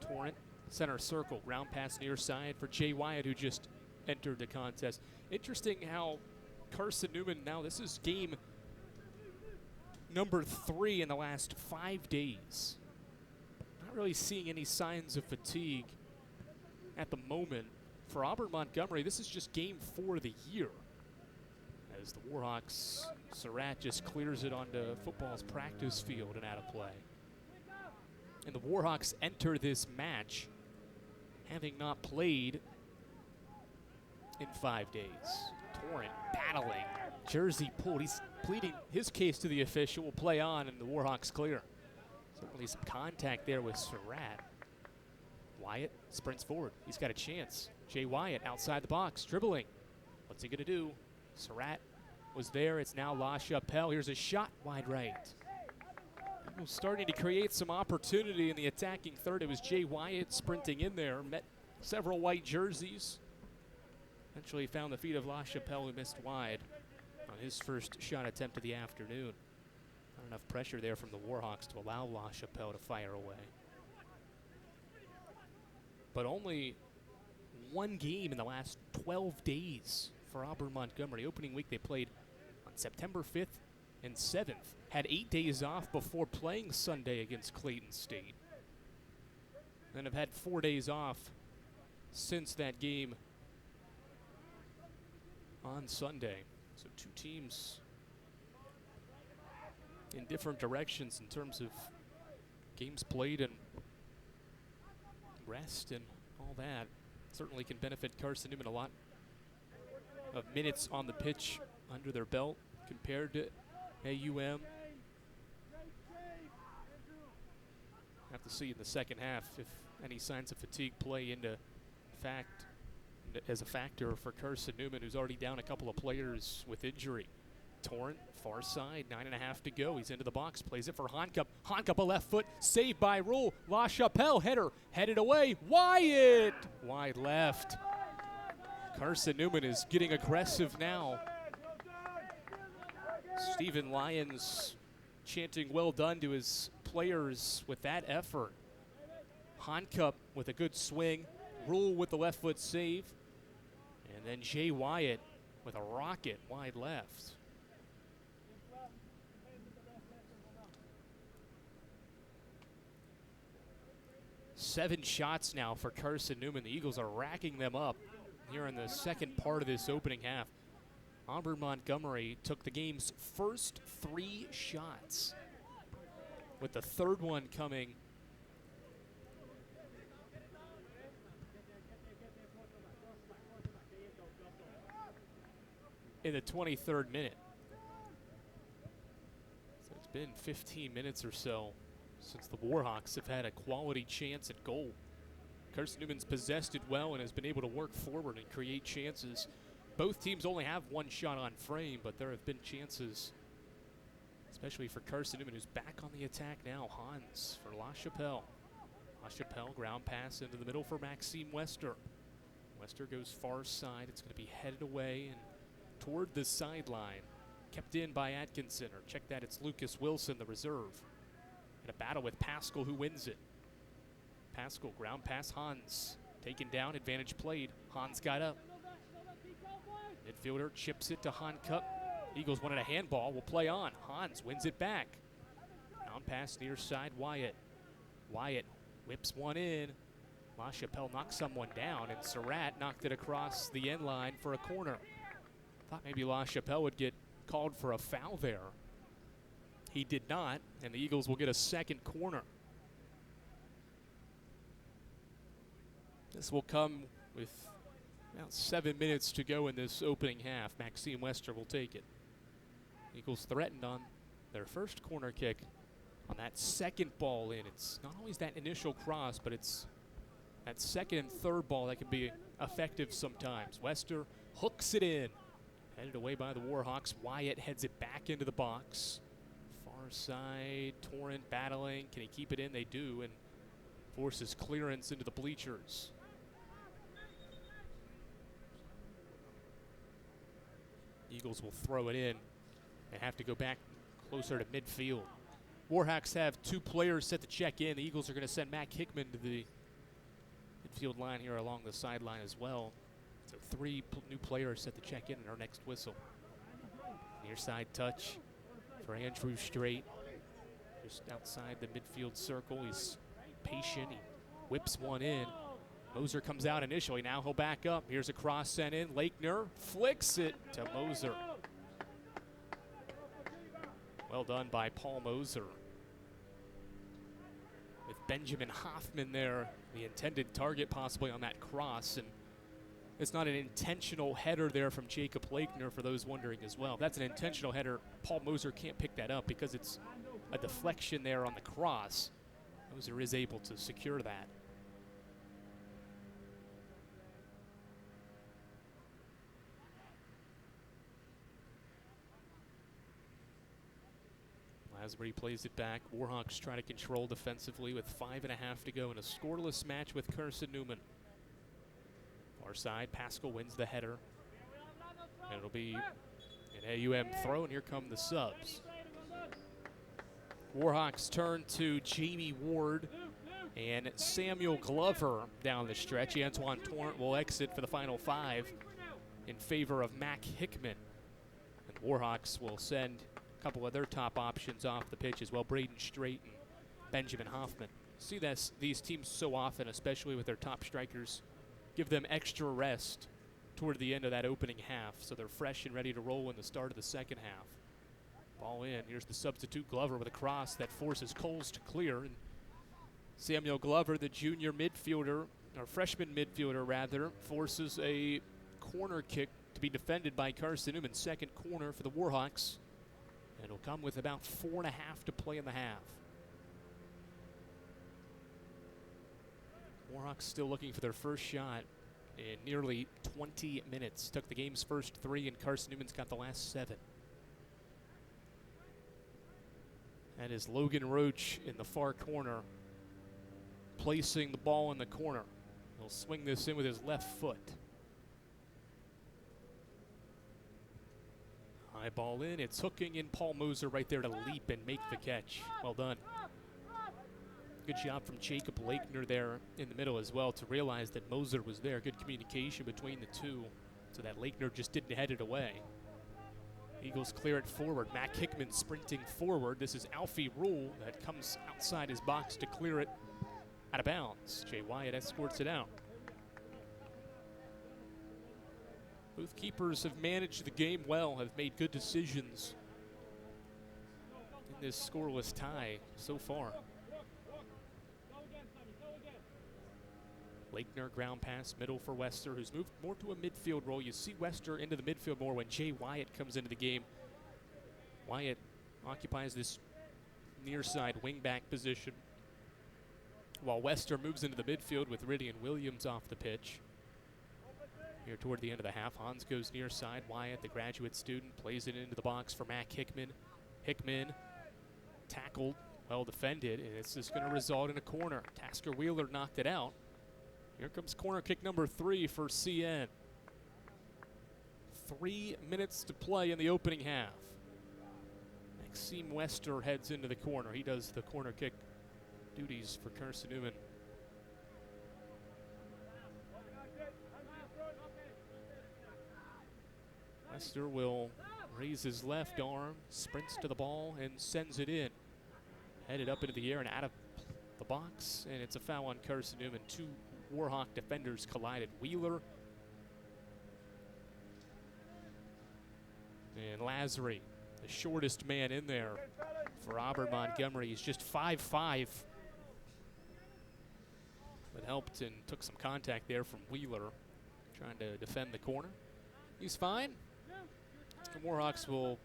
Torrent, center circle, ground pass near side for Jay Wyatt, who just entered the contest. Interesting how Carson-Newman, now this is game number 3 in the last 5 days. Not really seeing any signs of fatigue at the moment. For Auburn Montgomery, this is just game 4 of the year. As the Warhawks, Surratt just clears it onto football's practice field and out of play. And the Warhawks enter this match having not played in 5 days. Torrent battling, jersey pulled. He's pleading his case to the official. Will play on, and the Warhawks clear. Certainly some contact there with Surratt. Wyatt sprints forward. He's got a chance. Jay Wyatt outside the box, dribbling. What's he gonna do? Surratt was there. It's now LaChapelle. Here's a shot wide right. Starting to create some opportunity in the attacking third. It was Jay Wyatt sprinting in there, met several white jerseys. Eventually found the feet of LaChapelle, who missed wide on his first shot attempt of the afternoon. Not enough pressure there from the Warhawks to allow LaChapelle to fire away. But only one game in the last 12 days for Auburn Montgomery. Opening week they played on September 5th and 7th. Had 8 days off before playing Sunday against Clayton State. Then have had 4 days off since that game on Sunday. So two teams in different directions in terms of games played and rest and all that. Certainly can benefit Carson-Newman. A lot of minutes on the pitch under their belt compared to AUM. Have to see in the second half if any signs of fatigue play into fact as a factor for Carson-Newman, who's already down a couple of players with injury. Torrent, far side, 9.5 to go. He's into the box, plays it for Honkup. Honkup, a left foot, saved by Rule. LaChapelle, header, headed away. Wyatt, wide left. Carson-Newman is getting aggressive now. Stephen Lyons chanting well done to his players with that effort. Honkup with a good swing. Rule with the left foot save. And then Jay Wyatt with a rocket wide left. Seven shots now for Carson-Newman. The Eagles are racking them up here in the second part of this opening half. Auburn Montgomery took the game's first 3 shots, with the third one coming in the 23rd minute. So it's been 15 minutes or so since the Warhawks have had a quality chance at goal. Carson-Newman's possessed it well and has been able to work forward and create chances. Both teams only have 1 shot on frame, but there have been chances, especially for Carson-Newman, who's back on the attack now. Hans for LaChapelle. LaChapelle, ground pass into the middle for Maxime Wester. Wester goes far side. It's going to be headed away and toward the sideline. Kept in by Atkinson, or check that, it's Lucas Wilson, the reserve. In a battle with Pascal, who wins it. Pascal, ground pass, Hans. Taken down, advantage played. Hans got up. Midfielder chips it to Hankup. Eagles wanted a handball, will play on. Hans wins it back. Down pass near side, Wyatt. Wyatt whips one in. LaChapelle knocks someone down, and Surratt knocked it across the end line for a corner. Thought maybe LaChapelle would get called for a foul there. He did not, and the Eagles will get a second corner. This will come with about 7 minutes to go in this opening half. Maxime Wester will take it. Eagles threatened on their first corner kick on that second ball in. It's not always that initial cross, but it's that second and third ball that can be effective sometimes. Wester hooks it in. Headed away by the Warhawks. Wyatt heads it back into the box. Far side, Torrent battling. Can he keep it in? They do, and forces clearance into the bleachers. Eagles will throw it in and have to go back closer to midfield. Warhawks have 2 players set to check in. The Eagles are going to send Mac Hickman to the midfield line here along the sideline as well. So 3 new players set to check in our next whistle. Near side touch for Andrew Strait. Just outside the midfield circle. He's patient. He whips one in. Moser comes out initially. Now he'll back up. Here's a cross sent in. Lakener flicks it to Moser. Well done by Paul Moser. With Benjamin Hoffman there, the intended target possibly on that cross. And it's not an intentional header there from Jacob Lakener, for those wondering as well. If that's an intentional header, Paul Moser can't pick that up because it's a deflection there on the cross. Moser is able to secure that. Lasbury plays it back. Warhawks try to control defensively with 5.5 to go in a scoreless match with Carson-Newman. Far side, Pascal wins the header. And it'll be an AUM throw, and here come the subs. Warhawks turn to Jamie Ward and Samuel Glover down the stretch. Antoine Torrent will exit for the final 5 in favor of Mac Hickman. And Warhawks will send a couple of their top options off the pitch as well, Braden Strait and Benjamin Hoffman. See these teams so often, especially with their top strikers, give them extra rest toward the end of that opening half so they're fresh and ready to roll in the start of the second half. Ball in. Here's the substitute Glover with a cross that forces Coles to clear. And Samuel Glover, the junior midfielder, or freshman midfielder rather, forces a corner kick to be defended by Carson-Newman. Second corner for the Warhawks. And it'll come with about 4.5 to play in the half. Warhawks still looking for their first shot in nearly 20 minutes. Took the game's first 3, and Carson-Newman's got the last 7. That is Logan Roach in the far corner, placing the ball in the corner. He'll swing this in with his left foot. High ball in. It's hooking in Paul Moser right there to leap and make the catch. Well done. Good job from Jacob Lakener there in the middle as well to realize that Moser was there. Good communication between the two so that Lakener just didn't head it away. Eagles clear it forward. Mac Hickman sprinting forward. This is Alfie Rule that comes outside his box to clear it out of bounds. Jay Wyatt escorts it out. Both keepers have managed the game well, have made good decisions in this scoreless tie so far. Lakener ground pass middle for Wester, who's moved more to a midfield role. You see Wester into the midfield more when Jay Wyatt comes into the game. Wyatt occupies this near side wingback position, while Wester moves into the midfield with Ridian Williams off the pitch. Here toward the end of the half, Hans goes near side. Wyatt, the graduate student, plays it into the box for Mac Hickman. Hickman tackled, well defended, and it's just going to result in a corner. Tasker Wheeler knocked it out. Here comes corner kick number 3 for CN. 3 minutes to play in the opening half. Maxime Wester heads into the corner. He does the corner kick duties for Carson-Newman. Wester will raise his left arm, sprints to the ball, and sends it in. Headed up into the air and out of the box, and it's a foul on Carson-Newman. Two Warhawk defenders collided. Wheeler and Lazary, the shortest man in there for Auburn Montgomery. He's just 5'5", but helped and took some contact there from Wheeler, trying to defend the corner. He's fine. The Warhawks will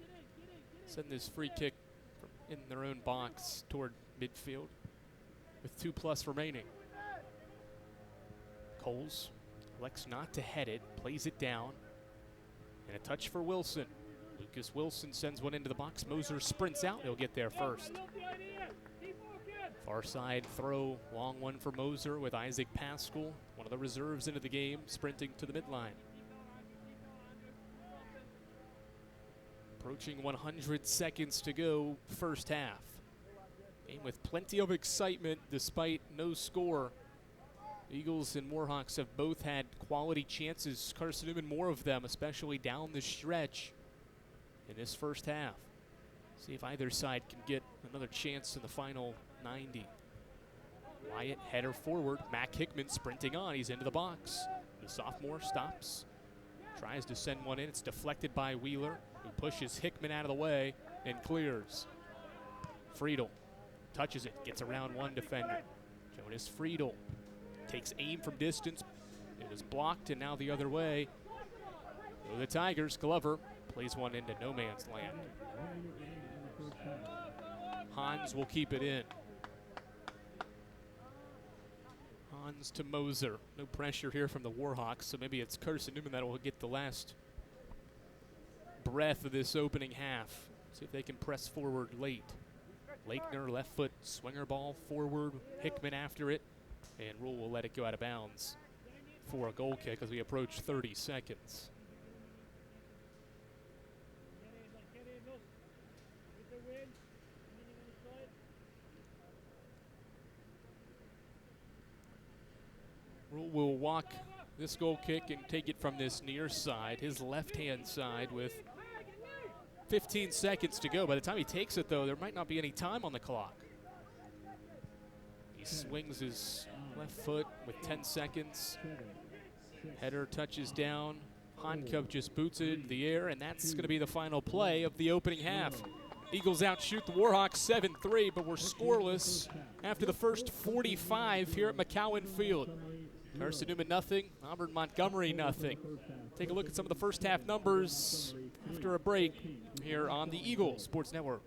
send this free kick in their own box toward midfield with 2+ remaining. Coles elects not to head it, plays it down, and a touch for Wilson. Lucas Wilson sends one into the box. Moser sprints out. He'll get there first. Far side throw, long one for Moser with Isaac Pascal, one of the reserves into the game, sprinting to the midline. Approaching 100 seconds to go, first half. Game with plenty of excitement despite no score. Eagles and Warhawks have both had quality chances. Carson-Newman more of them, especially down the stretch in this first half. See if either side can get another chance in the final 90. Wyatt, header forward. Mac Hickman sprinting on. He's into the box. The sophomore stops. Tries to send one in. It's deflected by Wheeler, who pushes Hickman out of the way and clears. Friedel touches it. Gets around one defender. Jonas Friedel takes aim from distance. It is blocked, and now the other way. So the Tigers. Glover plays one into no man's land. Hans will keep it in. Hans to Moser. No pressure here from the Warhawks, so maybe it's Carson-Newman that will get the last breath of this opening half. See if they can press forward late. Lakener, left foot swinger ball forward. Hickman after it. And Rule will let it go out of bounds for a goal kick as we approach 30 seconds. Rule will walk this goal kick and take it from this near side, his left-hand side, with 15 seconds to go. By the time he takes it, though, there might not be any time on the clock. He swings his left foot with 10 seconds. Header touches down. Hankov just boots it into the air, and that's going to be the final play of the opening half. Eagles outshoot the Warhawks 7-3, but we're scoreless after the first 45 here at McCowan Field. Carson-Newman nothing, Auburn Montgomery nothing. Take a look at some of the first half numbers after a break here on the Eagles Sports Network.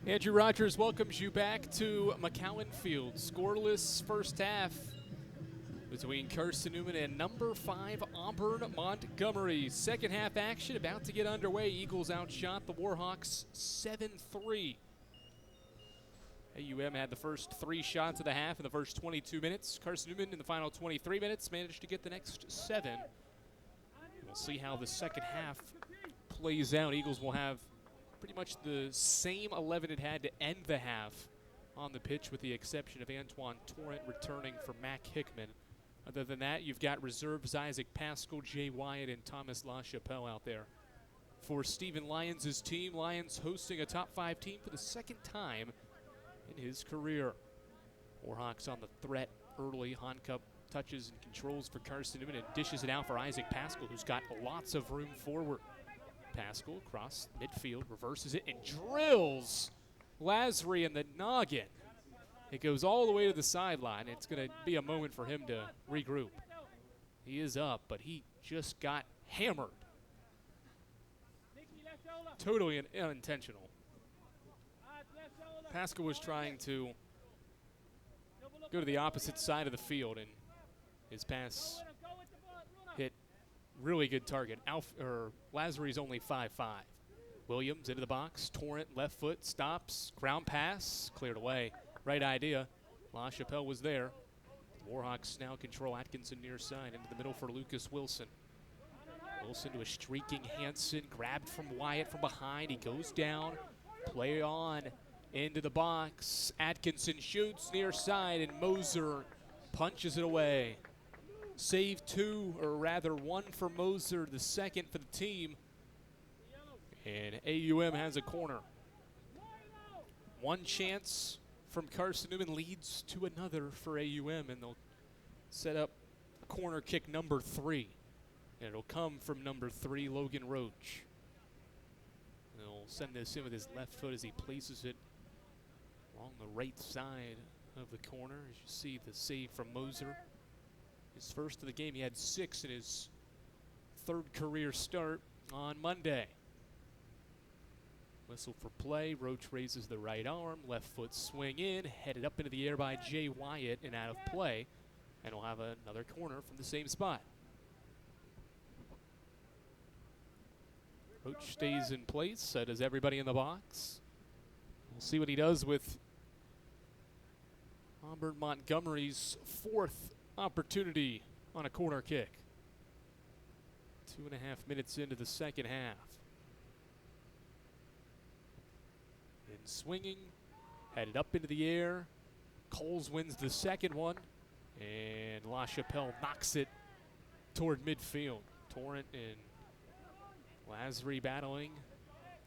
Andrew Rogers welcomes you back to McCowan Field. Scoreless first half between Carson-Newman and number 5 Auburn Montgomery. Second half action about to get underway. Eagles outshot the Warhawks 7-3. AUM had the first 3 shots of the half in the first 22 minutes. Carson-Newman in the final 23 minutes managed to get the next 7. We'll see how the second half plays out. Eagles will have pretty much the same 11 it had to end the half on the pitch, with the exception of Antoine Torrent returning for Mac Hickman. Other than that, you've got reserves Isaac Pascal, Jay Wyatt, and Thomas LaChapelle out there. For Stephen Lyons' team, Lyons hosting a top 5 team for the second time in his career. Warhawks on the threat early. Honcup touches and controls for Carson-Newman and dishes it out for Isaac Pascal, who's got lots of room forward. Pascal across midfield, reverses it, and drills Lasry in the noggin. It goes all the way to the sideline. It's going to be a moment for him to regroup. He is up, but he just got hammered. Totally unintentional. Pascal was trying to go to the opposite side of the field, and his pass hit really good target. Lasry's only 5'5". Williams into the box. Torrent left foot stops. Ground pass cleared away. Right idea. LaChapelle was there. Warhawks now control Atkinson near side into the middle for Lucas Wilson. Wilson to a streaking Hansen, grabbed from Wyatt from behind. He goes down. Play on into the box. Atkinson shoots near side, and Moser punches it away. Save 2, or rather 1 for Moser, the second for the team. And AUM has a corner. One chance from Carson-Newman leads to another for AUM, and they'll set up corner kick number 3. And it'll come from number 3, Logan Roach. They'll send this in with his left foot as he places it along the right side of the corner. As you see the save from Moser. His first of the game. He had 6 in his 3rd career start on Monday. Whistle for play. Roach raises the right arm. Left foot swing in. Headed up into the air by Jay Wyatt and out of play. And we'll have another corner from the same spot. Roach stays in place. So does everybody in the box. We'll see what he does with Auburn Montgomery's 4th opportunity on a corner kick. 2.5 minutes into the second half. And swinging, headed up into the air. Coles wins the second one, and LaChapelle knocks it toward midfield. Torrent and Lasry battling.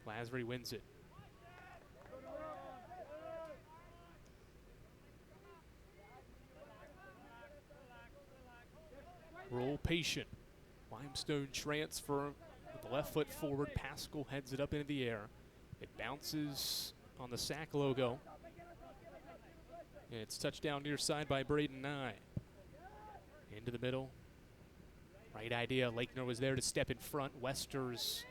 Lasry wins it. Roll patient. Limestone transfer with the left foot forward. Pascal heads it up into the air. It bounces on the sack logo. And it's touchdown near side by Braden Nye. Into the middle. Right idea. Lakener was there to step in front. Wester's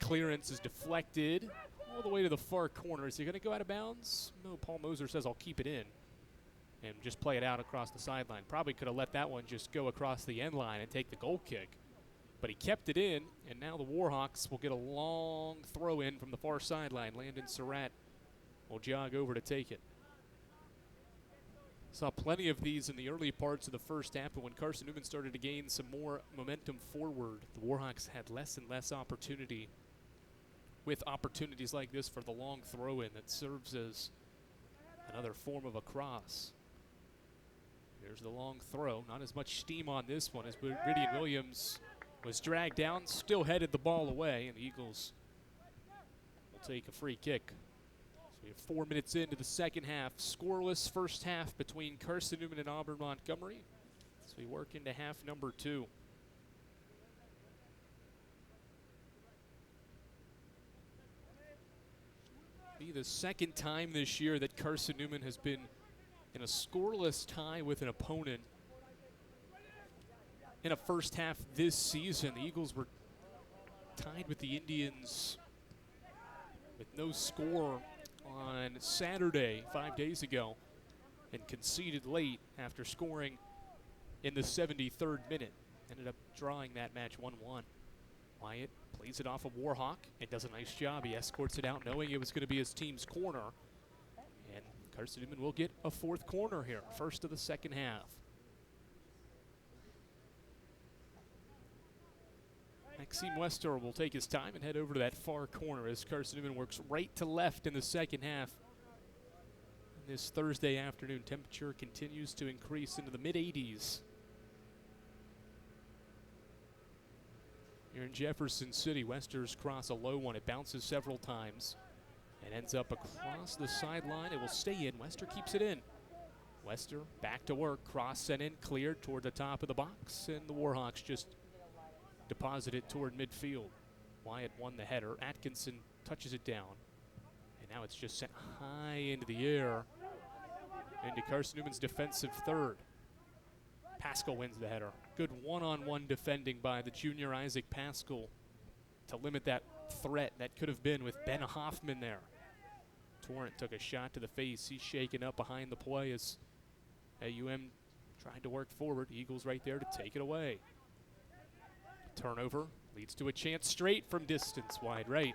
clearance is deflected all the way to the far corner. Is he going to go out of bounds? No, Paul Moser says I'll keep it in and just play it out across the sideline. Probably could have let that one just go across the end line and take the goal kick. But he kept it in, and now the Warhawks will get a long throw in from the far sideline. Landon Surratt will jog over to take it. Saw plenty of these in the early parts of the first half, but when Carson-Newman started to gain some more momentum forward, the Warhawks had less and less opportunity, with opportunities like this for the long throw-in that serves as another form of a cross. Here's the long throw. Not as much steam on this one as Ridian Williams was dragged down, still headed the ball away, and the Eagles will take a free kick. So we have 4 minutes into the second half. Scoreless first half between Carson-Newman and Auburn Montgomery. So we work into half number 2. Be the second time this year that Carson-Newman has been in a scoreless tie with an opponent in a first half this season. The Eagles were tied with the Indians with no score on Saturday, 5 days ago, and conceded late after scoring in the 73rd minute. Ended up drawing that match 1-1. Wyatt plays it off of Warhawk and does a nice job. He escorts it out knowing it was going to be his team's corner. And Carson-Newman will get a fourth corner here, first of the second half. Maxime Wester will take his time and head over to that far corner as Carson-Newman works right to left in the second half. And this Thursday afternoon, temperature continues to increase into the mid-80s. Here in Jefferson City, Wester's cross a low one. It bounces several times and ends up across the sideline. It will stay in. Wester keeps it in. Wester back to work. Cross sent in, cleared toward the top of the box, and the Warhawks just deposit it toward midfield. Wyatt won the header. Atkinson touches it down, and now it's just sent high into the air into Carson-Newman's defensive third. Pascal wins the header. Good one-on-one defending by the junior Isaac Pascal to limit that threat that could have been with Ben Hoffman there. Torrent took a shot to the face. He's shaken up behind the play as AUM tried to work forward. Eagles right there to take it away. Turnover leads to a chance straight from distance, wide right.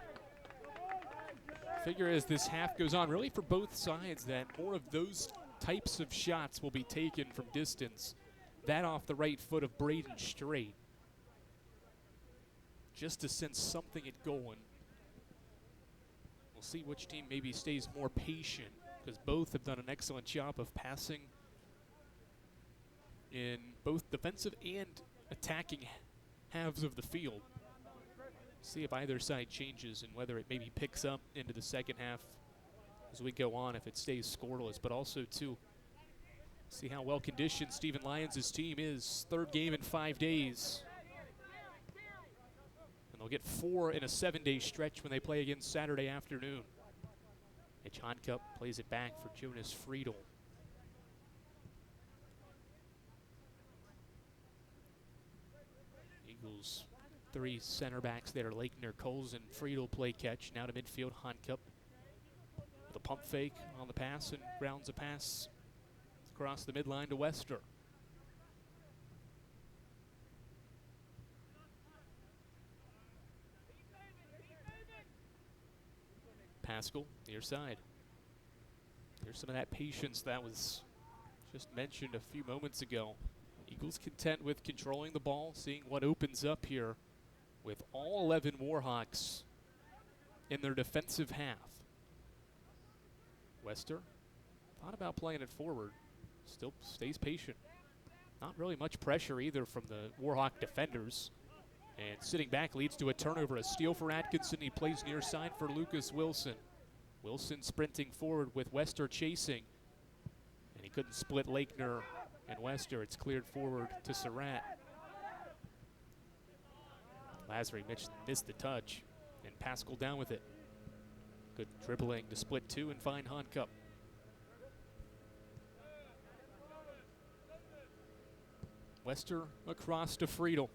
Figure as this half goes on, really for both sides, that more of those types of shots will be taken from distance. That off the right foot of Braden Strait, just to send something at going. We'll see which team maybe stays more patient, because both have done an excellent job of passing in both defensive and attacking halves of the field. See if either side changes and whether it maybe picks up into the second half as we go on, if it stays scoreless, but also too, see how well conditioned Stephen Lyons' team is. Third game in 5 days. And they'll get 4 in a 7-day stretch when they play again Saturday afternoon. Hitch Honcup plays it back for Jonas Friedel. Eagles 3 center backs there. Lakener, Coles, and Friedel play catch. Now to midfield, Honcup with a pump fake on the pass and grounds a pass across the midline to Wester. Pascal, near side. There's some of that patience that was just mentioned a few moments ago. Eagles content with controlling the ball, seeing what opens up here with all 11 Warhawks in their defensive half. Wester thought about playing it forward. Still stays patient. Not really much pressure either from the Warhawk defenders. And sitting back leads to a turnover. A steal for Atkinson. He plays near side for Lucas Wilson. Wilson sprinting forward with Wester chasing. And he couldn't split Lakener and Wester. It's cleared forward to Surratt. Lazary missed the touch. And Pascal down with it. Good dribbling to split 2 and find Honcup. Wester across to Friedel.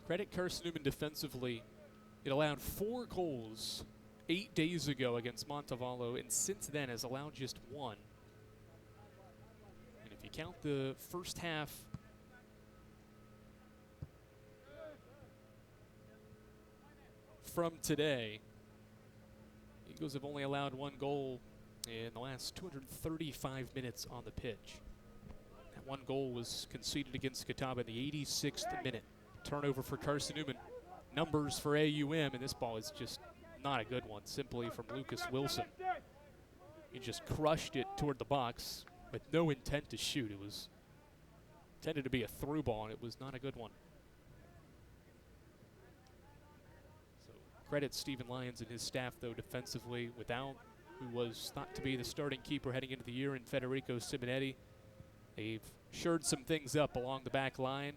Credit Carson-Newman defensively. It allowed 4 goals 8 days ago against Montevallo, and since then has allowed just 1. And if you count the first half, from today, Eagles have only allowed 1 goal in the last 235 minutes on the pitch. That 1 goal was conceded against Catawba in the 86th minute. Turnover for Carson-Newman. Numbers for AUM, and this ball is just not a good one, simply from Lucas Wilson. He just crushed it toward the box with no intent to shoot. It was intended to be a through ball, and it was not a good one. So credit Stephen Lyons and his staff, though, defensively, without who was thought to be the starting keeper heading into the year in Federico Simonetti. They've shored some things up along the back line,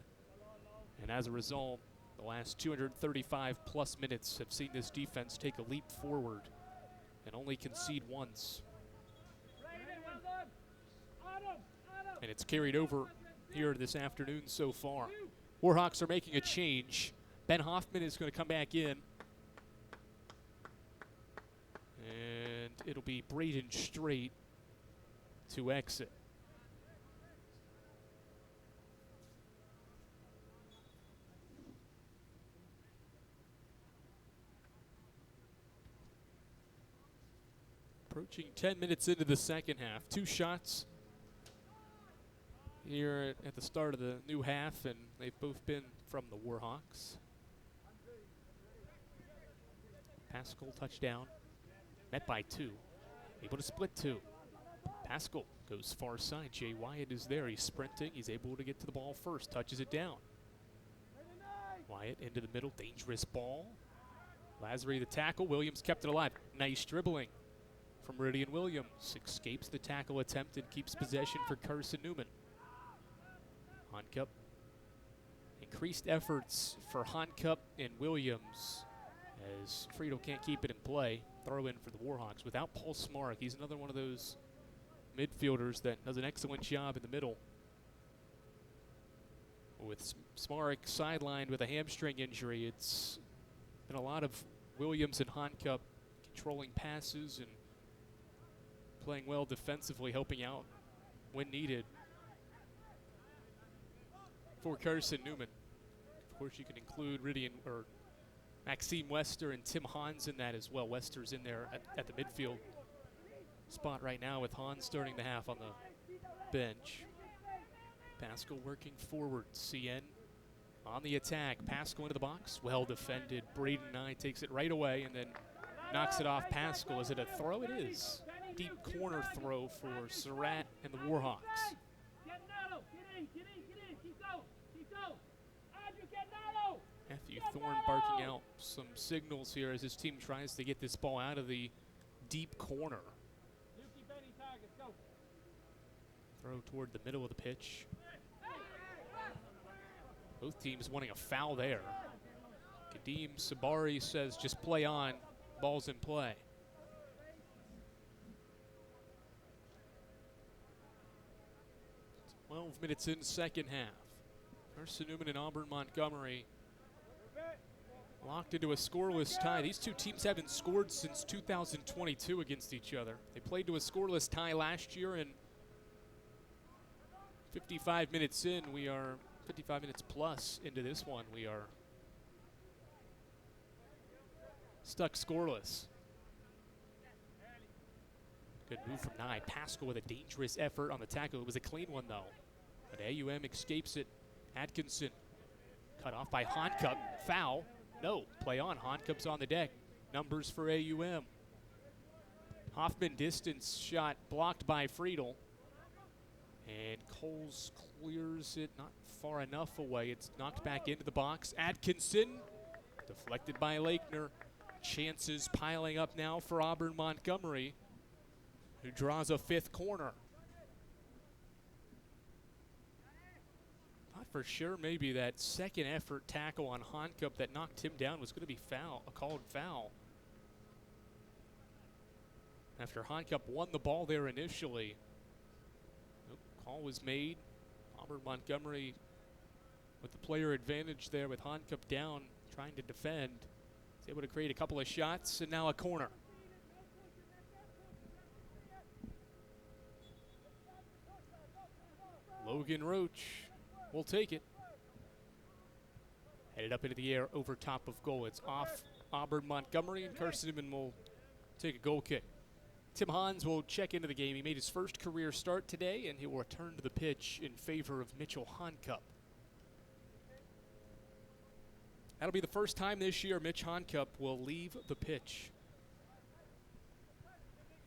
and as a result, the last 235-plus minutes have seen this defense take a leap forward and only concede once. And it's carried over here this afternoon so far. Warhawks are making a change. Ben Hoffman is going to come back in. And it'll be Braden Straight to exit. Approaching 10 minutes into the second half. 2 shots here at the start of the new half, and they've both been from the Warhawks. Pascal touchdown, met by 2, able to split 2. Pascal goes far side. Jay Wyatt is there. He's sprinting. He's able to get to the ball first. Touches it down. Wyatt into the middle. Dangerous ball. Lazary the tackle. Williams kept it alive. Nice dribbling from Ridian Williams. Escapes the tackle attempt and keeps possession for Carson-Newman. Honcup. Increased efforts for Honcup and Williams as Friedel can't keep it in play. Throw in for the Warhawks without Paul Smark. He's another one of those midfielders that does an excellent job in the middle. With Smark sidelined with a hamstring injury, it's been a lot of Williams and Honcup controlling passes and playing well defensively, helping out when needed for Carson-Newman. Of course, you can include Maxime Wester and Tim Hans in that as well. Wester's in there at the midfield spot right now with Hans starting the half on the bench. Pascal working forward. CN on the attack. Pascal into the box. Well defended. Braden Nye takes it right away and then knocks it off Pascal. Is it a throw? It is. Deep corner throw for Surratt and the Warhawks. Matthew Thorne barking out some signals here as his team tries to get this ball out of the deep corner. Throw toward the middle of the pitch. Both teams wanting a foul there. Kadeem Sabari says just play on, ball's in play. It's 12 minutes in second half. Carson-Newman and Auburn Montgomery locked into a scoreless tie. These two teams haven't scored since 2022 against each other. They played to a scoreless tie last year, and 55 minutes in, 55 minutes plus into this one, we are stuck scoreless. Good move from Nye. Pascal with a dangerous effort on the tackle. It was a clean one, though. But AUM escapes it. Atkinson cut off by Honcup. Foul. No. Play on. Honcup's on the deck. Numbers for AUM. Hoffman distance shot blocked by Friedel. And Coles clears it not far enough away. It's knocked back into the box. Atkinson deflected by Lakener. Chances piling up now for Auburn Montgomery, who draws a 5th corner. Thought for sure maybe that second effort tackle on Honcup that knocked him down was going to be a called foul. After Honcup won the ball there initially, no call was made. Auburn Montgomery with the player advantage there with Honcup down, trying to defend. He's able to create a couple of shots, and now a corner. Logan Roach will take it. Headed up into the air over top of goal. It's off Auburn Montgomery, and Carson-Newman will take a goal kick. Tim Hans will check into the game. He made his first career start today, and he will return to the pitch in favor of Mitchell Honcup. That'll be the first time this year Mitch Honcup will leave the pitch.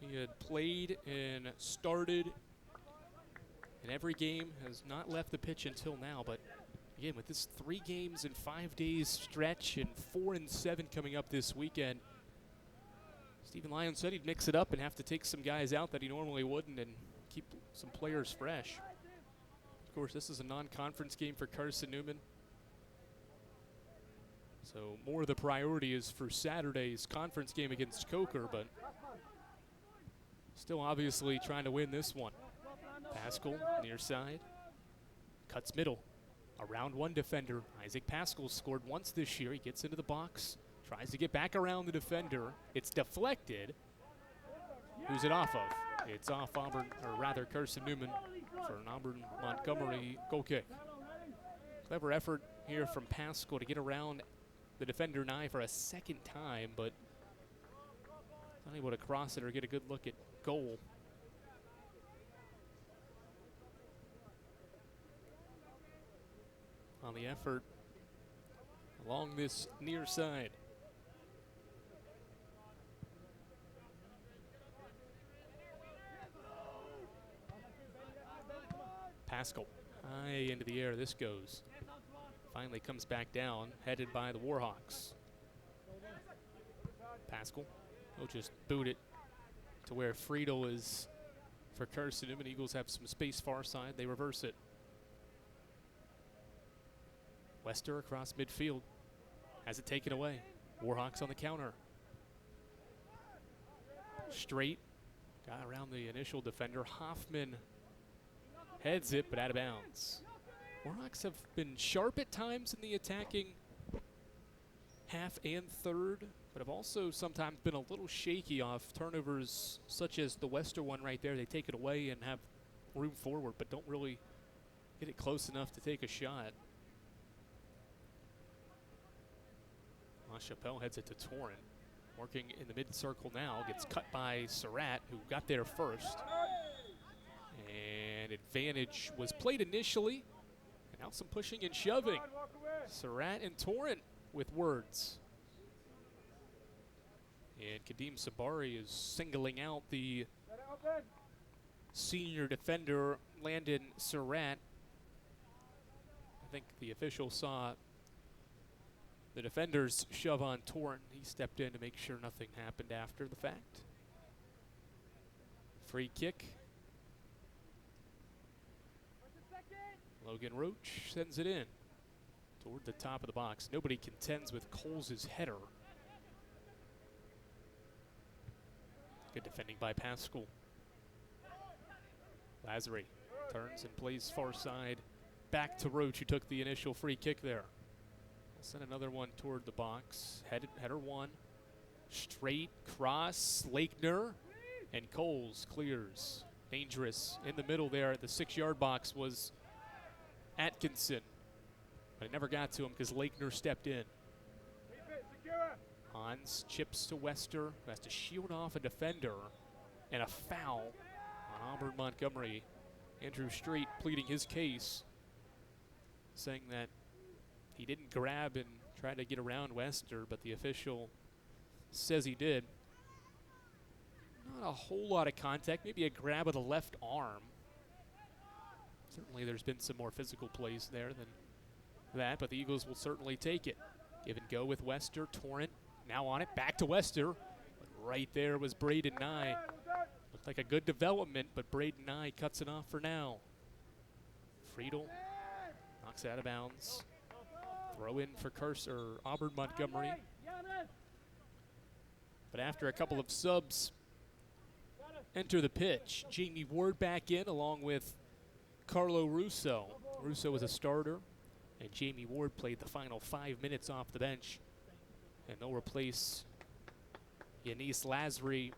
He had played and started in every game, has not left the pitch until now, but again, with this 3 games in 5 days stretch and 4 and 7 coming up this weekend, Stephen Lyon said he'd mix it up and have to take some guys out that he normally wouldn't and keep some players fresh. Of course, this is a non-conference game for Carson-Newman, so more of the priority is for Saturday's conference game against Coker, but still obviously trying to win this one. Pascal, near side, cuts middle. A round 1 defender. Isaac Pascal scored once this year. He gets into the box, tries to get back around the defender. It's deflected. Who's it off of? It's off Auburn, or rather Carson-Newman for an Auburn Montgomery goal kick. Clever effort here from Pascal to get around the defender Nye for a second time, but not able to cross it or get a good look at goal. On the effort along this near side. Pascal, high into the air this goes. Finally comes back down, headed by the Warhawks. Pascal will just boot it to where Friedel is for Carson-Newman. Eagles have some space far side. They reverse it. Wester across midfield. Has it taken away. Warhawks on the counter. Straight. Got around the initial defender. Hoffman heads it, but out of bounds. Warhawks have been sharp at times in the attacking half and third, but have also sometimes been a little shaky off turnovers such as the Wester one right there. They take it away and have room forward, but don't really get it close enough to take a shot. LaChapelle heads it to Torrent. Working in the mid-circle now. Gets cut by Surratt, who got there first. And advantage was played initially. And now some pushing and shoving. Surratt and Torrent with words. And Kadeem Sabari is singling out the senior defender, Landon Surratt. I think the official saw the defenders shove on Torrent. He stepped in to make sure nothing happened after the fact. Free kick. Logan Roach sends it in toward the top of the box. Nobody contends with Coles' header. Good defending by Pascal. Lazary turns and plays far side. Back to Roach, who took the initial free kick there. We'll send another one toward the box. Header one. Straight cross. Lakener. And Coles clears. Dangerous. In the middle there at the 6-yard box was Atkinson. But it never got to him because Lakener stepped in. Hans chips to Wester, who has to shield off a defender. And a foul on Auburn Montgomery. Andrew Street pleading his case, saying that he didn't grab and try to get around Wester, but the official says he did. Not a whole lot of contact, maybe a grab of the left arm. Certainly there's been some more physical plays there than that, but the Eagles will certainly take it. Give and go with Wester. Torrent now on it, back to Wester. But right there was Braden Nye. Looked like a good development, but Braden Nye cuts it off for now. Friedel knocks it out of bounds. Throw in for Auburn Montgomery. But after a couple of subs enter the pitch, Jamie Ward back in along with Carlo Russo. Russo was a starter, and Jamie Ward played the final 5 minutes off the bench. And they'll replace Yanis Lazary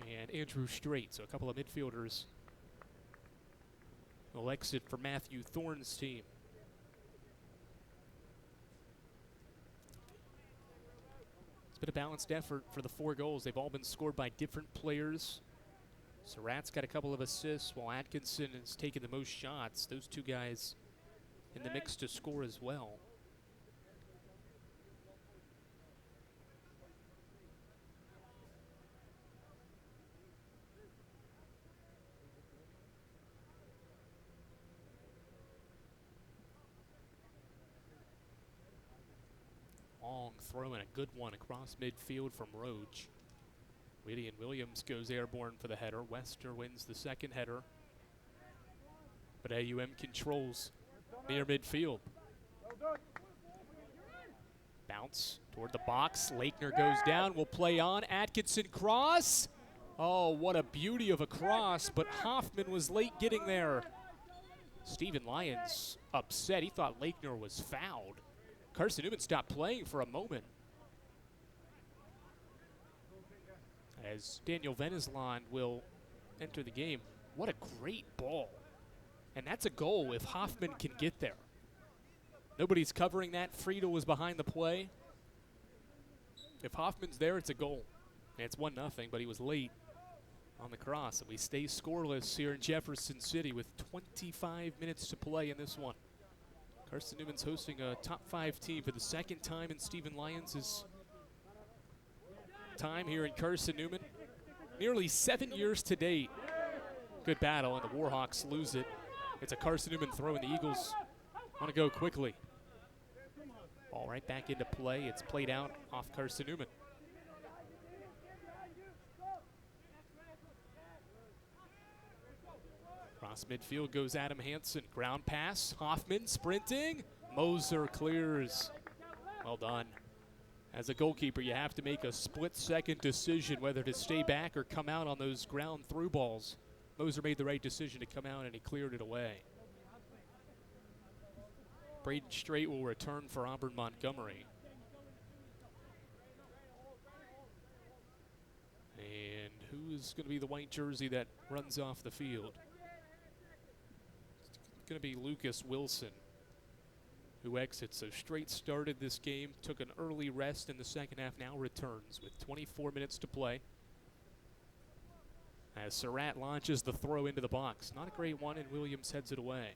and Andrew Straight. So a couple of midfielders will exit for Matthew Thorne's team. It's been a balanced effort for the 4 goals. They've all been scored by different players. Surratt's got a couple of assists, while Atkinson has taken the most shots. Those two guys in the mix to score as well. Long throw and a good one across midfield from Roach. Gideon Williams goes airborne for the header. Wester wins the second header. But AUM controls near midfield. Bounce toward the box. Lakener goes down. Will play on. Atkinson cross. Oh, what a beauty of a cross. But Hoffman was late getting there. Stephen Lyons upset. He thought Lakener was fouled. Carson-Newman stopped playing for a moment. as Daniel Veneslon will enter the game. What a great ball. And that's a goal if Hoffman can get there. Nobody's covering that. Friedel was behind the play. If Hoffman's there, it's a goal. And it's 1-0, but he was late on the cross. And we stay scoreless here in Jefferson City with 25 minutes to play in this one. Carson-Newman's hosting a top 5 team for the second time in Stephen Lyons' time here in Carson-Newman. Nearly 7 years to date. Good battle, and the Warhawks lose it. It's a Carson-Newman throw, and the Eagles want to go quickly. Ball right back into play. It's played out off Carson-Newman. Cross midfield goes Adam Hansen. Ground pass. Hoffman sprinting. Moser clears. Well done. As a goalkeeper, you have to make a split-second decision whether to stay back or come out on those ground through balls. Moser made the right decision to come out, and he cleared it away. Braden Strait will return for Auburn Montgomery. And who is going to be the white jersey that runs off the field? It's going to be Lucas Wilson, who exits. So Strait started this game, took an early rest in the second half, now returns with 24 minutes to play. As Surratt launches the throw into the box. Not a great one, and Williams heads it away.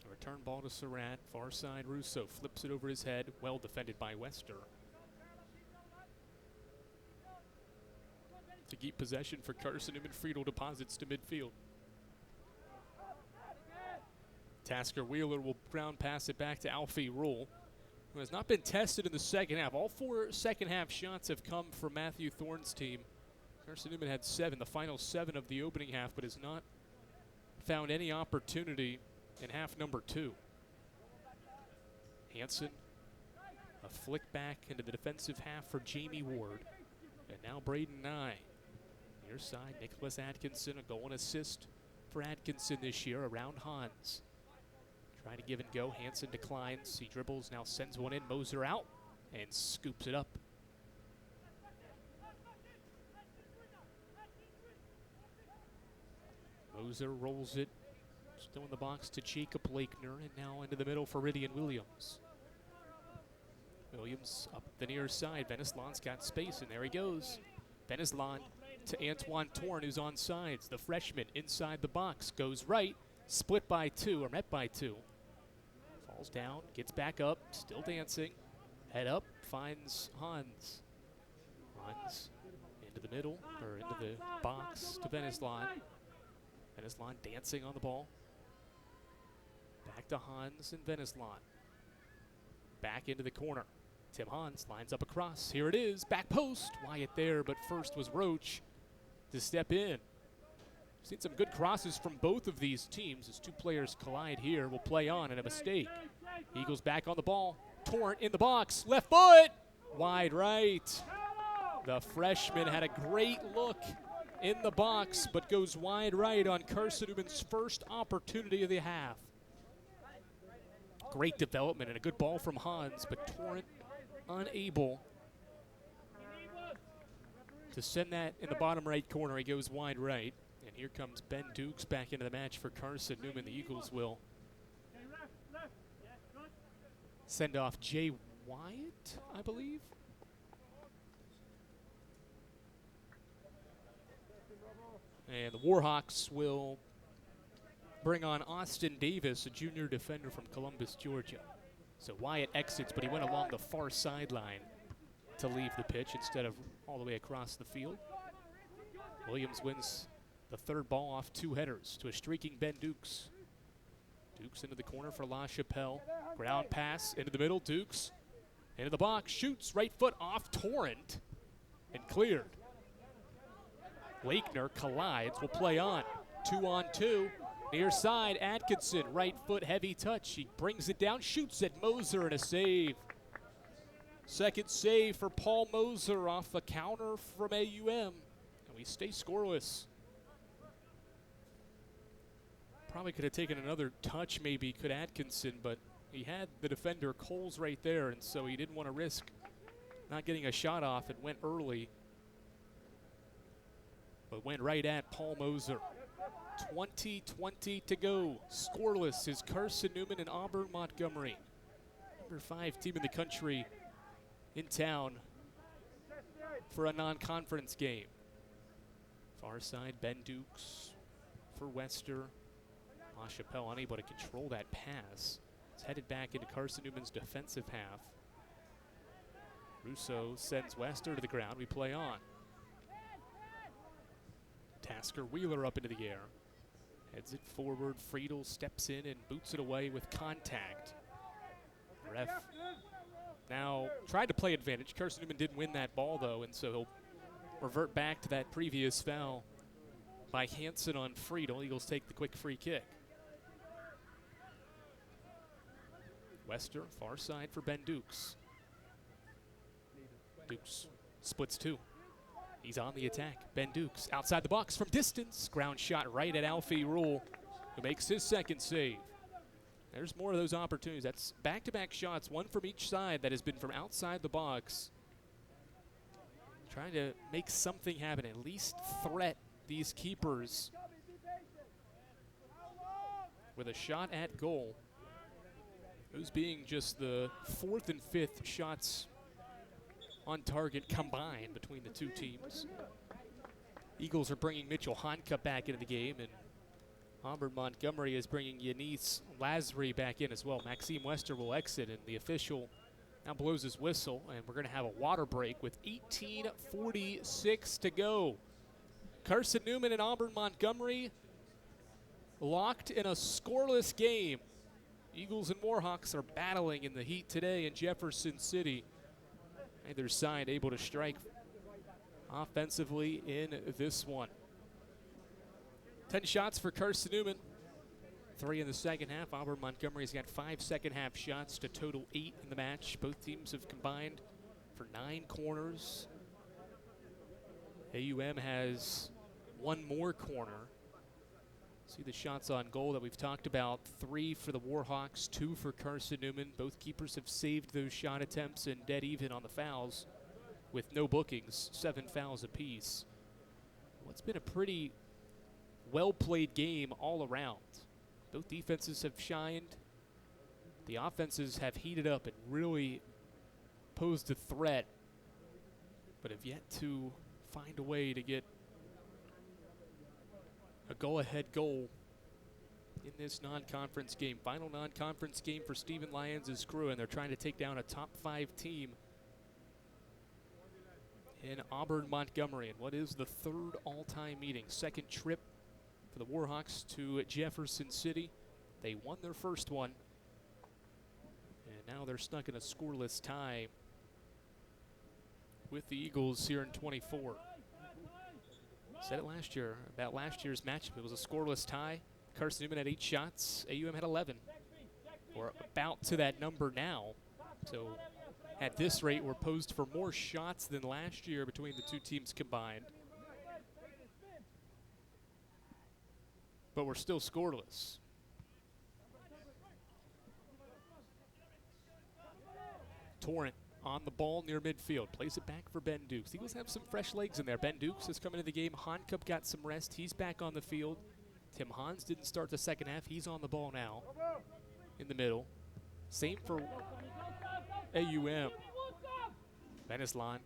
A return ball to Surratt. Far side, Russo flips it over his head. Well defended by Wester. To keep possession for Carson-Newman, Friedel deposits to midfield. Tasker Wheeler will ground pass it back to Alfie Rule, who has not been tested in the second half. All 4 second half shots have come from Matthew Thorne's team. Carson-Newman had 7, the final 7 of the opening half, but has not found any opportunity in half number 2. Hansen, a flick back into the defensive half for Jamie Ward. And now Braden Nye. Near side, Nicholas Atkinson, a goal and assist for Atkinson this year around Hans. Trying to give and go. Hansen declines. He dribbles, now sends one in. Moser out and scoops it up. Moser rolls it. Still in the box to Jacob Lakener, and now into the middle for Rydian Williams. Williams up the near side. Veneslon's got space, and there he goes. Veneslon to Antoine Torn, who's on sides. The freshman inside the box goes right. Split by 2, or met by 2. Falls down, gets back up, still dancing. Head up, finds Hans. Hans into the middle, or into the box to Veneslon. Veneslon dancing on the ball. Back to Hans and Veneslon. Back into the corner. Tim Hans lines up across. Here it is, back post. Wyatt there, but first was Roach to step in. Seen some good crosses from both of these teams as 2 players collide here. Will play on, and a mistake. Eagles back on the ball. Torrent in the box. Left foot. Wide right. The freshman had a great look in the box, but goes wide right on Carson-Newman's first opportunity of the half. Great development and a good ball from Hans, but Torrent unable to send that in the bottom right corner. He goes wide right. And here comes Ben Dukes back into the match for Carson-Newman. The Eagles will send off Jay Wyatt, I believe. And the Warhawks will bring on Austin Davis, a junior defender from Columbus, Georgia. So Wyatt exits, but he went along the far sideline to leave the pitch instead of all the way across the field. Williams wins the third ball off 2 headers to a streaking Ben Dukes. Dukes into the corner for La Chapelle. Ground pass into the middle. Dukes into the box. Shoots right foot off Torrent and cleared. Lakener collides. Will play on. 2-on-2. Near side, Atkinson. Right foot heavy touch. He brings it down. Shoots at Moser and a save. Second save for Paul Moser off a counter from AUM. And we stay scoreless. Probably could have taken another touch, maybe, could Atkinson, but he had the defender Coles right there, and so he didn't want to risk not getting a shot off. It went early, but went right at Paul Moser. 20-20 to go. Scoreless is Carson-Newman and Auburn Montgomery. Number 5 team in the country in town for a non-conference game. Far side, Ben Dukes for Wester. LaChapelle unable to control that pass. It's headed back into Carson-Newman's defensive half. Russo sends Wester to the ground. We play on. Tasker Wheeler up into the air. Heads it forward. Friedel steps in and boots it away with contact. Ref now tried to play advantage. Carson-Newman didn't win that ball, though, and so he'll revert back to that previous foul by Hansen on Friedel. Eagles take the quick free kick. Wester, far side for Ben Dukes. Dukes splits 2. He's on the attack. Ben Dukes outside the box from distance. Ground shot right at Alfie Rule, who makes his second save. There's more of those opportunities. That's back-to-back shots, one from each side that has been from outside the box. Trying to make something happen, at least threat these keepers with a shot at goal. Those being just the 4th and 5th shots on target combined between the two teams. Eagles are bringing Mitchell Honka back into the game, and Auburn Montgomery is bringing Yanis Lazary back in as well. Maxime Wester will exit, and the official now blows his whistle, and we're going to have a water break with 18:46 to go. Carson-Newman and Auburn Montgomery locked in a scoreless game. Eagles and Warhawks are battling in the heat today in Jefferson City. Neither side able to strike offensively in this one. 10 shots for Carson-Newman, 3 in the second half. Auburn Montgomery's got 5 second half shots to total 8 in the match. Both teams have combined for 9 corners. AUM has 1 more corner. See the shots on goal that we've talked about. 3 for the Warhawks, 2 for Carson-Newman. Both keepers have saved those shot attempts and dead even on the fouls with no bookings, 7 fouls apiece. What's been a pretty well-played game all around. Both defenses have shined. The offenses have heated up and really posed a threat, but have yet to find a way to get a go-ahead goal in this non-conference game. Final non-conference game for Stephen Lyons' crew, and they're trying to take down a top 5 team in Auburn Montgomery, and what is the 3rd all-time meeting. 2nd trip for the Warhawks to Jefferson City. They won their first one, and now they're stuck in a scoreless tie with the Eagles here in 24. Said it last year about last year's matchup. It was a scoreless tie. Carson-Newman had 8 shots. AUM had 11. We're about to that number now. So at this rate, we're posed for more shots than last year between the two teams combined. But we're still scoreless. Torrent on the ball near midfield. Plays it back for Ben Dukes. Eagles have some fresh legs in there. Ben Dukes has come into the game. Honcup got some rest. He's back on the field. Tim Hans didn't start the second half. He's on the ball now in the middle. Same for AUM. Venislan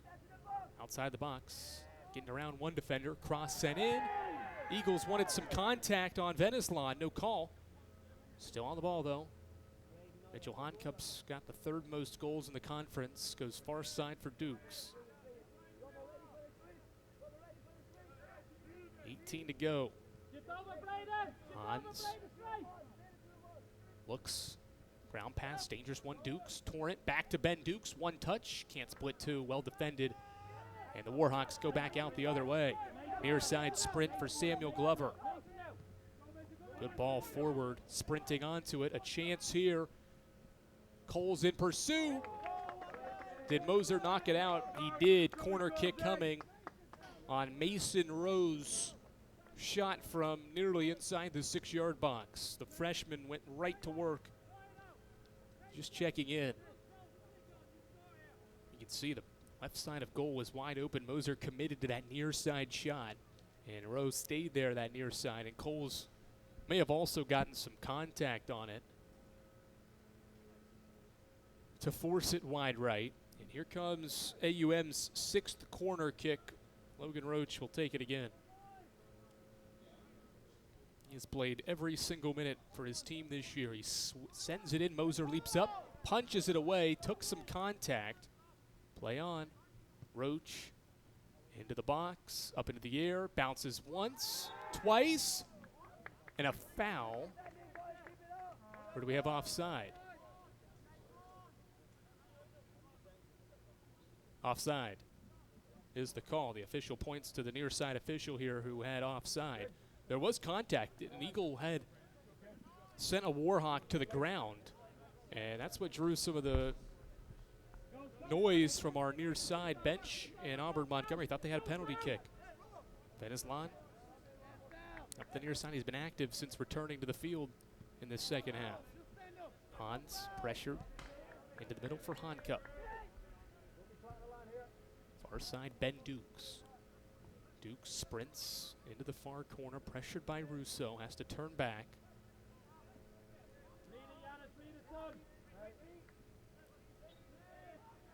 outside the box. Getting around one defender. Cross sent in. Eagles wanted some contact on Venislan. No call. Still on the ball, though. Mitchell Honcup's got the 3rd most goals in the conference. Goes far side for Dukes. 18 to go. Hans looks. Ground pass. Dangerous one. Dukes. Torrent back to Ben Dukes. 1 touch. Can't split 2. Well defended. And the Warhawks go back out the other way. Near side sprint for Samuel Glover. Good ball forward. Sprinting onto it. A chance here. Cole's in pursuit. Did Moser knock it out? He did. Corner kick coming on Mason Rose. Shot from nearly inside the 6-yard box. The freshman went right to work. Just checking in. You can see the Left side of goal was wide open. Moser committed to that near side shot. And Rose stayed there, that near side. And Coles may have also gotten some contact on it to force it wide right. And here comes AUM's 6th corner kick. Logan Roach will take it again. He has played every single minute for his team this year. He sends it in. Moser leaps up, punches it away, took some contact. Play on. Roach into the box, up into the air, bounces once, twice, and a foul. Or do we have offside? Offside is the call. The official points to the near side official here who had offside. There was contact. An Eagle had sent a Warhawk to the ground, and that's what drew some of the noise from our near side bench in Auburn. Montgomery thought they had a penalty kick. Veneslon up the near side. He's been active since returning to the field in the second half. Hans pressure into the middle for Honka. Far side, Ben Dukes. Dukes sprints into the far corner, pressured by Russo, has to turn back.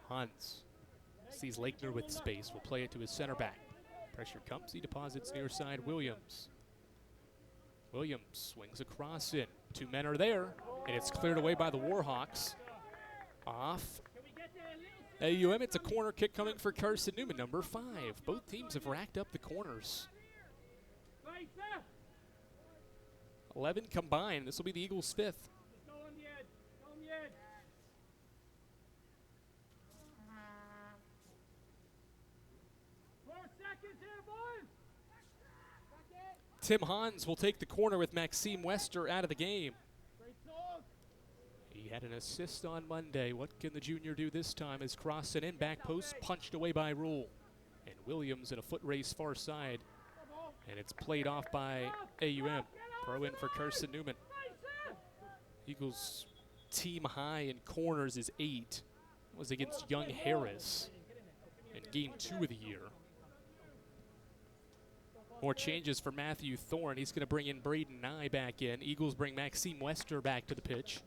Hans sees Lakener with space, will play it to his center back. Pressure comes, he deposits near side Williams. Williams swings across in. 2 men are there, and it's cleared away by the Warhawks. Off AUM, it's a corner kick coming for Carson-Newman, number 5. Both teams have racked up the corners. 11 combined. This will be the Eagles' 5th. Tim Hans will take the corner with Maxime Wester out of the game. He had an assist on Monday. What can the junior do this time? Is crossing in, back post, punched away by Rule. And Williams in a foot race far side. And it's played off by AUM. Throw in for Carson-Newman. Eagles team high in corners is 8. That was against Young Harris in game 2 of the year. More changes for Matthew Thorne. He's going to bring in Braden Nye back in. Eagles bring Maxime Wester back to the pitch.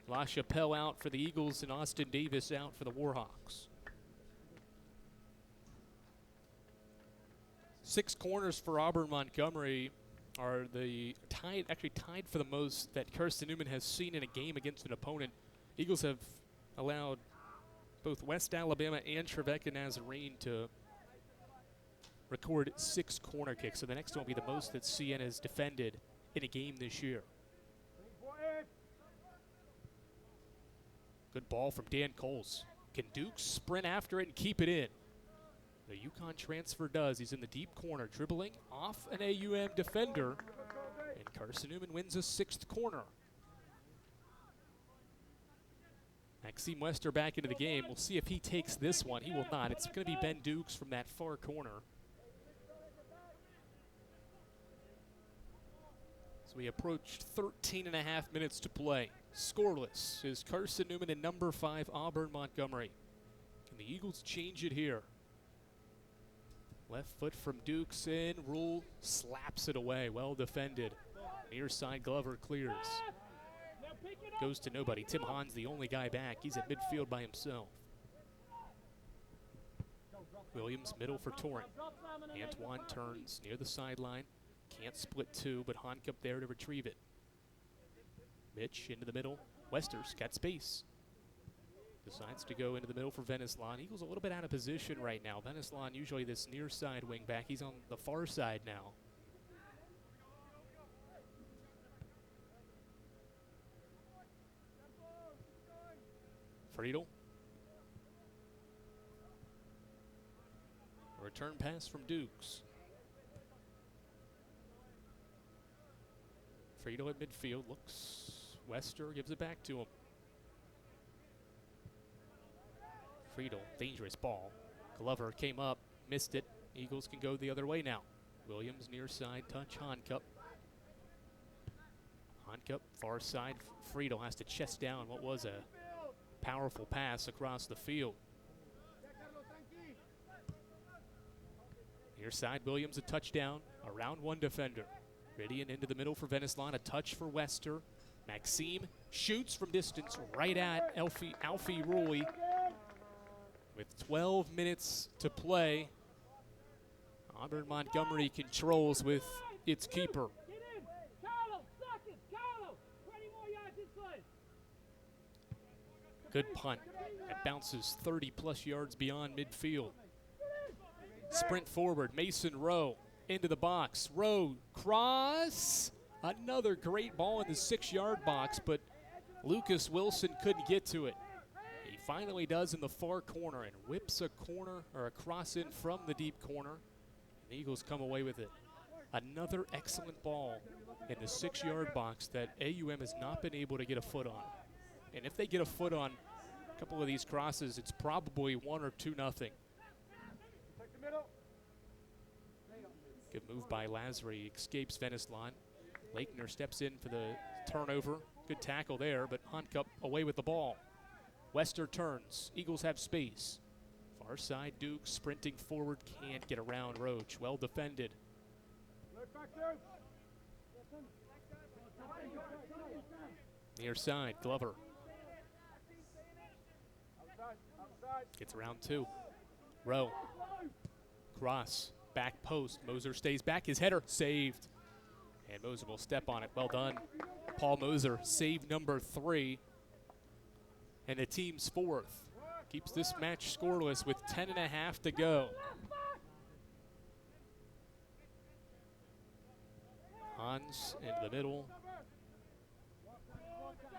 LaChapelle out for the Eagles and Austin Davis out for the Warhawks. 6 corners for Auburn Montgomery are tied for the most that Carson-Newman has seen in a game against an opponent. Eagles have allowed both West Alabama and Trevecca Nazarene to record 6 corner kicks. So the next one will be the most that CN has defended in a game this year. Good ball from Dan Coles. Can Dukes sprint after it and keep it in? The UConn transfer does. He's in the deep corner, dribbling off an AUM defender. And Carson-Newman wins a 6th corner. Maxime Wester back into the game. We'll see if he takes this one. He will not. It's going to be Ben Dukes from that far corner. So we approached 13 and a half minutes to play. Scoreless is Carson-Newman and number 5 Auburn Montgomery. Can the Eagles change it here? Left foot from Dukes in. Rule slaps it away. Well defended. Near side Glover clears. Goes to nobody. Tim Hans the only guy back. He's at midfield by himself. Williams middle for Torrent. Antoine turns near the sideline. Can't split 2, but Honkup there to retrieve it. Mitch into the middle. Wester's got space. Decides to go into the middle for Veneslon. Eagles a little bit out of position right now. Veneslon usually this near side wing back. He's on the far side now. Friedel. A return pass from Dukes. Friedel at midfield, looks. Wester gives it back to him. Friedel, dangerous ball. Glover came up, missed it. Eagles can go the other way now. Williams near side, touch Honkup. Honkup, far side. Friedel has to chest down what was a powerful pass across the field. Near side, Williams a touchdown, around one defender. Ready and into the middle for Venice-Lon, a touch for Wester. Maxime shoots from distance right at Alfie Roy. With 12 minutes to play, Auburn Montgomery controls with its keeper. Good punt. It bounces 30-plus yards beyond midfield. Sprint forward, Mason Rowe into the box. Rowe, cross. Another great ball in the 6-yard box, but Lucas Wilson couldn't get to it. He finally does in the far corner and whips a corner or a cross in from the deep corner. The Eagles come away with it. Another excellent ball in the 6-yard box that AUM has not been able to get a foot on. And if they get a foot on a couple of these crosses, it's probably 1 or 2-0. Good move by Lazary, escapes Venice-Lon. Lakener steps in for the turnover. Good tackle there, but Honcup away with the ball. Wester turns. Eagles have space. Far side, Duke sprinting forward, can't get around Roach. Well defended. Near side, Glover. Gets around 2. Rowe. Cross. Back post. Moser stays back. His header saved. And Moser will step on it. Well done. Paul Moser, save number 3. And the team's 4th. Keeps this match scoreless with 10.5 to go. Hans in the middle.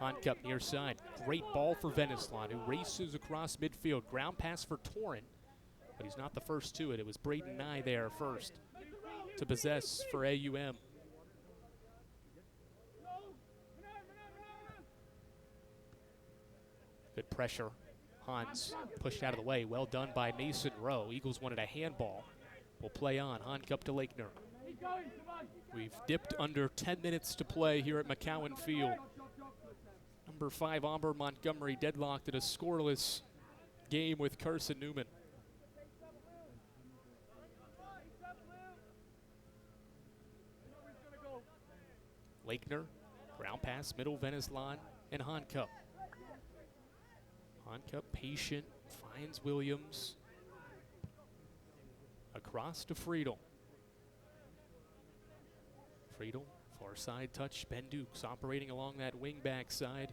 Honcup near side. Great ball for Venice-Lon, who races across midfield. Ground pass for Torrent, but he's not the first to it. It was Braden Nye there first to possess for AUM. Good pressure. Hans pushed out of the way. Well done by Mason Rowe. Eagles wanted a handball. Will play on. Honcup to Lakener. We've dipped under 10 minutes to play here at McCowan Field. Number 5 Auburn Montgomery deadlocked at a scoreless game with Carson-Newman. Lakener, ground pass, middle Venice-Lon, and Honcup. Honcup patient, finds Williams. Across to Friedel. Friedel, far side touch. Ben Dukes operating along that wingback side.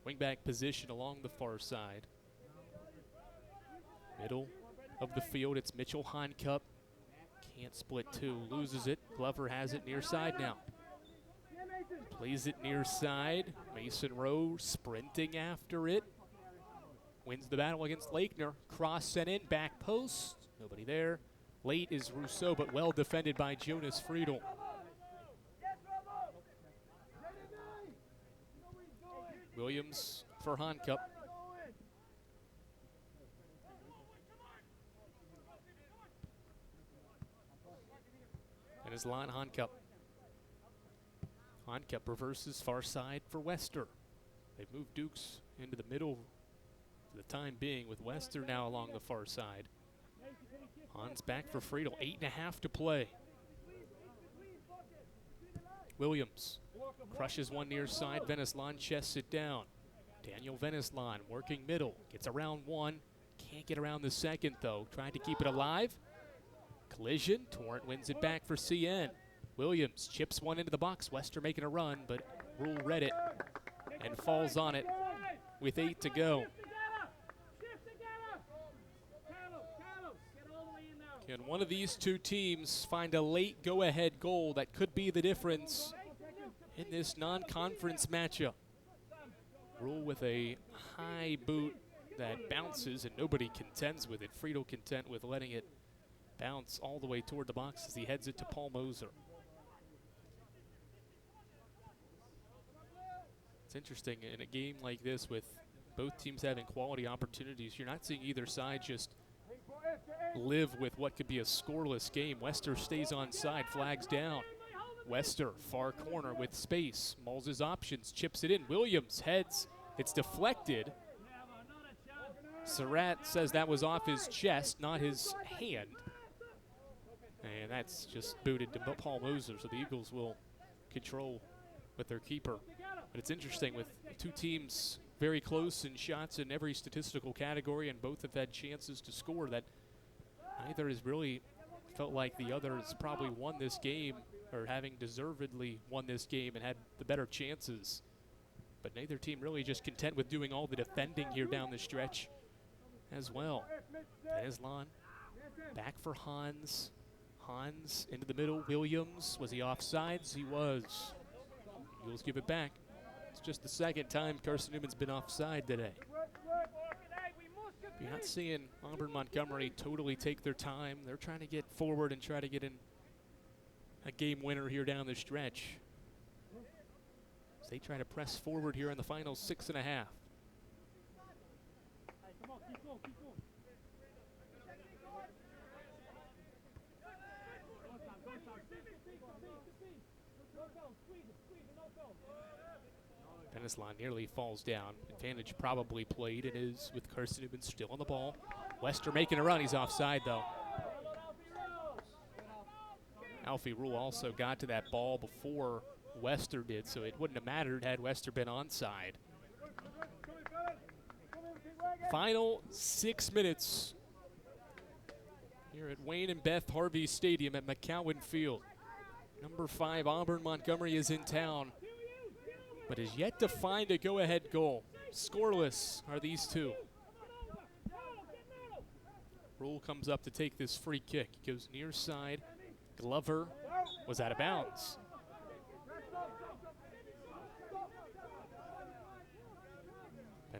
Wingback position along the far side. Middle of the field, it's Mitchell Honcup. Can't split 2, loses it. Glover has it near side now. Plays it near side. Mason Rowe sprinting after it. Wins the battle against Lakener. Cross sent in, back post. Nobody there. Late is Rousseau, but well defended by Jonas Friedel. Williams for Honcup. And his line, Honcup. Honcup reverses far side for Wester. They've moved Dukes into the middle for the time being, with Wester now along the far side. Hans back for Friedel. 8.5 to play. Williams crushes one near side. Venice-Lon chests it down. Daniel Venice-Lon working middle. Gets around 1. Can't get around the second, though. Trying to keep it alive. Collision. Torrent wins it back for CN. Williams chips one into the box. Wester making a run, but Rule read it and falls on it with 8 to go. Can one of these two teams find a late go-ahead goal that could be the difference in this non-conference matchup? Rule with a high boot that bounces and nobody contends with it. Friedel content with letting it bounce all the way toward the box as he heads it to Paul Moser. It's interesting in a game like this with both teams having quality opportunities, you're not seeing either side just live with what could be a scoreless game. Wester stays on side, flags down. Wester, far corner with space, mauls his options, chips it in. Williams heads, it's deflected. Surratt says that was off his chest, not his hand. And that's just booted to Paul Moser, so the Eagles will control with their keeper. But it's interesting with two teams very close in shots in every statistical category, and both have had chances to score, that neither has really felt like the other has probably won this game, or having deservedly won this game and had the better chances. But neither team really just content with doing all the defending here down the stretch as well. Islan back for Hans. Hans into the middle. Williams, was he offsides? He was. Eagles give it back. It's just the second time Carson-Newman's been offside today. You're not seeing Auburn Montgomery totally take their time. They're trying to get forward and try to get in a game winner here down the stretch. As they try to press forward here in the final 6.5. Islan nearly falls down. Advantage probably played. It is with Carson-Newman still on the ball. Wester making a run. He's offside though. Alfie Rule also got to that ball before Wester did, so it wouldn't have mattered had Wester been onside. Final 6 minutes here at Wayne and Beth Harvey Stadium at McCowan Field. Number 5 Auburn Montgomery is in town, but is yet to find a go-ahead goal. Scoreless are these two. Rule comes up to take this free kick. He goes near side. Glover was out of bounds.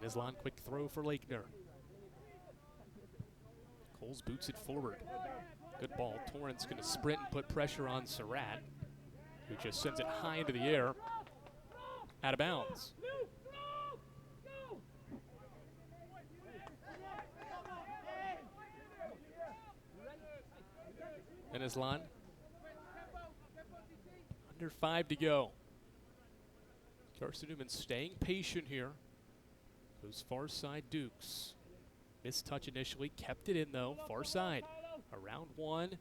Islan, quick throw for Lakener. Coles boots it forward. Good ball. Torrance going to sprint and put pressure on Surratt, who just sends it high into the air. Out of bounds. Islan. Under 5 to go. Carson-Newman staying patient here. Goes far side Dukes. Missed touch initially, kept it in though. Far side. Around 1.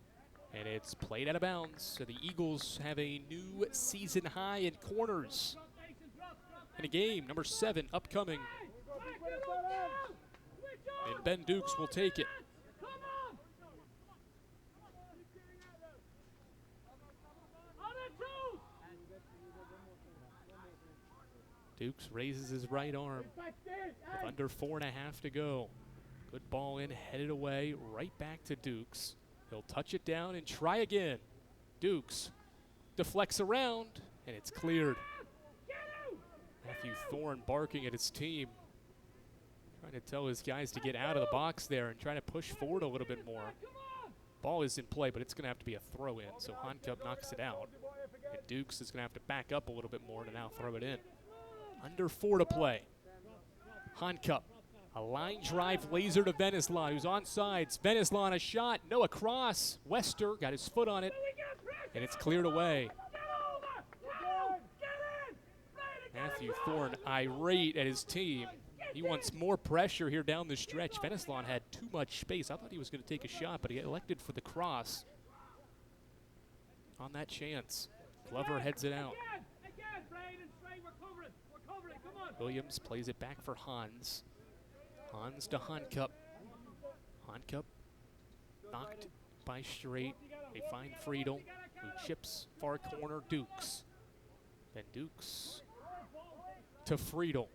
And it's played out of bounds. So the Eagles have a new season high in corners. In a game, number 7 upcoming. And Ben Dukes will take it. Dukes raises his right arm with under 4.5 to go. Good ball in, headed away, right back to Dukes. He'll touch it down and try again. Dukes deflects around, and it's cleared. Matthew Thorne barking at his team, trying to tell his guys to get out of the box there and trying to push forward a little bit more. Ball is in play, but it's going to have to be a throw in, so Honcup knocks it out. And Dukes is going to have to back up a little bit more to now throw it in. Under 4 to play. Honcup, a line drive laser to Venislan, who's on sides. Venislan, a shot, no, a cross. Wester got his foot on it, and it's cleared away. Matthew Thorne irate at his team. He wants more pressure here down the stretch. Venislan had too much space. I thought he was going to take a shot, but he elected for the cross on that chance. Glover heads it out. Williams plays it back for Hans. Hans to Honcup. Honcup knocked by Straight. They find Friedel, who chips far corner Dukes. Then Dukes to Friedel.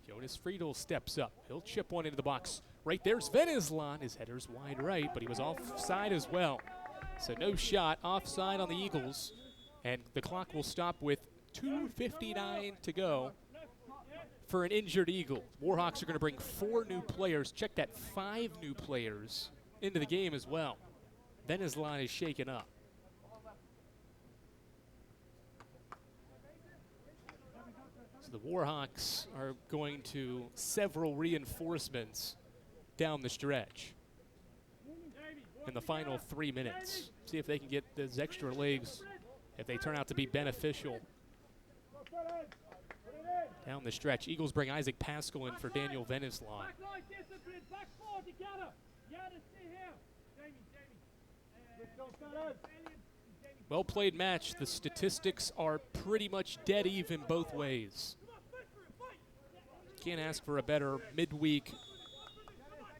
Jonas Friedel steps up. He'll chip one into the box. Right there's Venislan. His header's wide right, but he was offside as well. So no shot, offside on the Eagles. And the clock will stop with 2:59 to go for an injured Eagle. Warhawks are going to bring 4 new players. Check that, 5 new players into the game as well. Venislan is shaken up. So the Warhawks are going to several reinforcements down the stretch in the final 3 minutes. See if they can get those extra legs, if they turn out to be beneficial down the stretch. Eagles bring Isaac Pascal in for Daniel Venislan. Well played match. The statistics are pretty much dead even both ways. Can't ask for a better midweek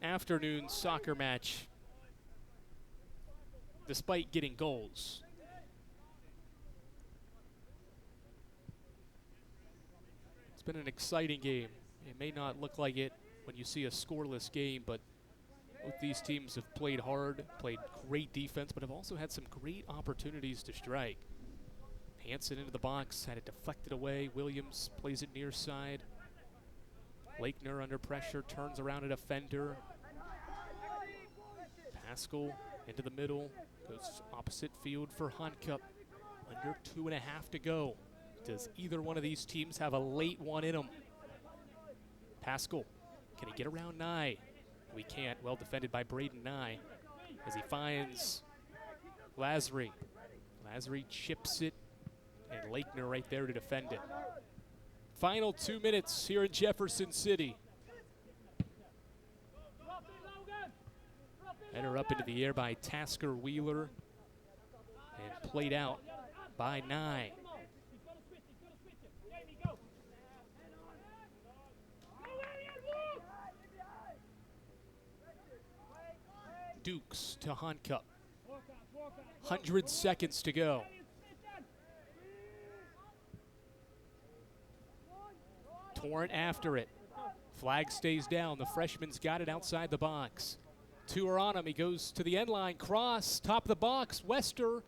afternoon soccer match despite getting goals. It's been an exciting game. It may not look like it when you see a scoreless game, but both these teams have played hard, played great defense, but have also had some great opportunities to strike. Hansen into the box, had it deflected away. Williams plays it near side. Lakener under pressure, turns around a defender. Pascal into the middle, goes opposite field for Honcup. Under 2.5 to go. Does either one of these teams have a late one in them? Pascal, can he get around Nye? We can't. Well defended by Braden Nye as he finds Lazary. Lazary chips it, and Lakener right there to defend it. Final 2 minutes here in Jefferson City. Header up into the air by Tasker Wheeler and played out by Nye. Dukes to Honcup. 100 seconds to go. Torrent after it. Flag stays down. The freshman's got it outside the box. Two are on him. He goes to the end line. Cross, top of the box. Wester.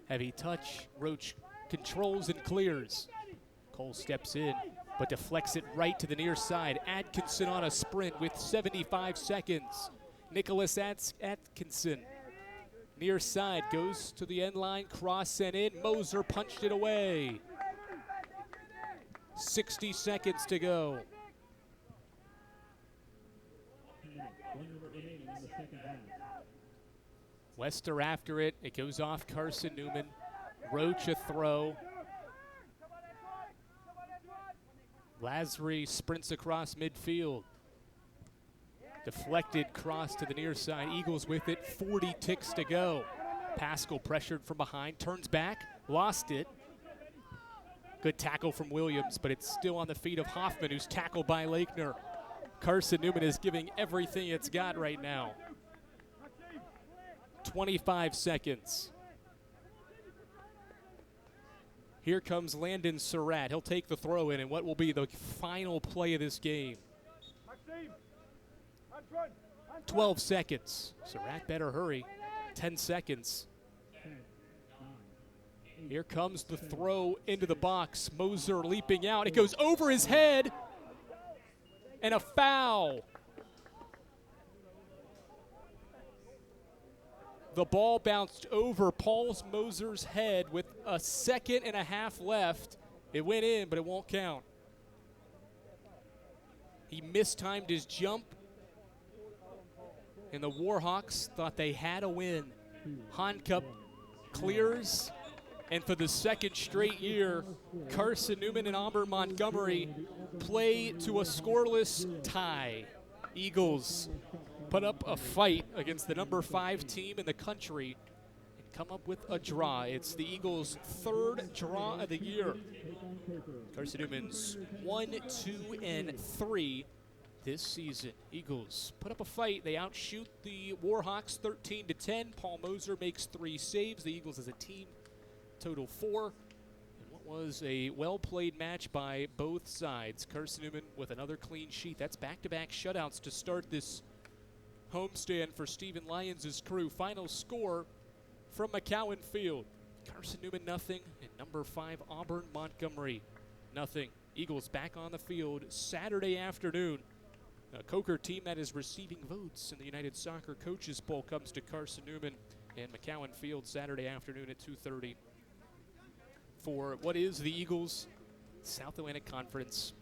Heavy touch. Roach controls and clears. Cole steps in, but deflects it right to the near side. Atkinson on a sprint with 75 seconds. Nicholas Atkinson, near side, goes to the end line, cross and in. Moser punched it away. 60 seconds to go. Wester after it. It goes off Carson-Newman. Roach a throw. Lazary sprints across midfield. Deflected cross to the near side. Eagles with it. 40 ticks to go. Pascal pressured from behind. Turns back. Lost it. Good tackle from Williams, but it's still on the feet of Hoffman, who's tackled by Lakener. Carson-Newman is giving everything it's got right now. 25 seconds. Here comes Landon Surratt. He'll take the throw in what will be the final play of this game. 12 seconds. Surratt better hurry. 10 seconds. Here comes the throw into the box. Moser leaping out. It goes over his head. And a foul. The ball bounced over Paul Moser's head with a 1.5 seconds left. It went in, but it won't count. He mistimed his jump. And the Warhawks thought they had a win. Honcup clears. And for the second straight year, Carson-Newman and Auburn Montgomery play to a scoreless tie. Eagles put up a fight against the number 5 team in the country and come up with a draw. It's the Eagles' 3rd draw of the year. Carson-Newman's 1, 2, and 3 this season. Eagles put up a fight. They outshoot the Warhawks 13-10. Paul Moser makes 3 saves. The Eagles as a team total 4. And what was a well-played match by both sides. Carson-Newman with another clean sheet. That's back-to-back shutouts to start this homestand for Stephen Lyons' crew. Final score from McCowan Field. Carson-Newman nothing, and number 5 Auburn Montgomery nothing. Eagles back on the field Saturday afternoon. A Coker team that is receiving votes in the United Soccer Coaches Bowl comes to Carson-Newman and McCowan Field Saturday afternoon at 2:30 for what is the Eagles' South Atlantic Conference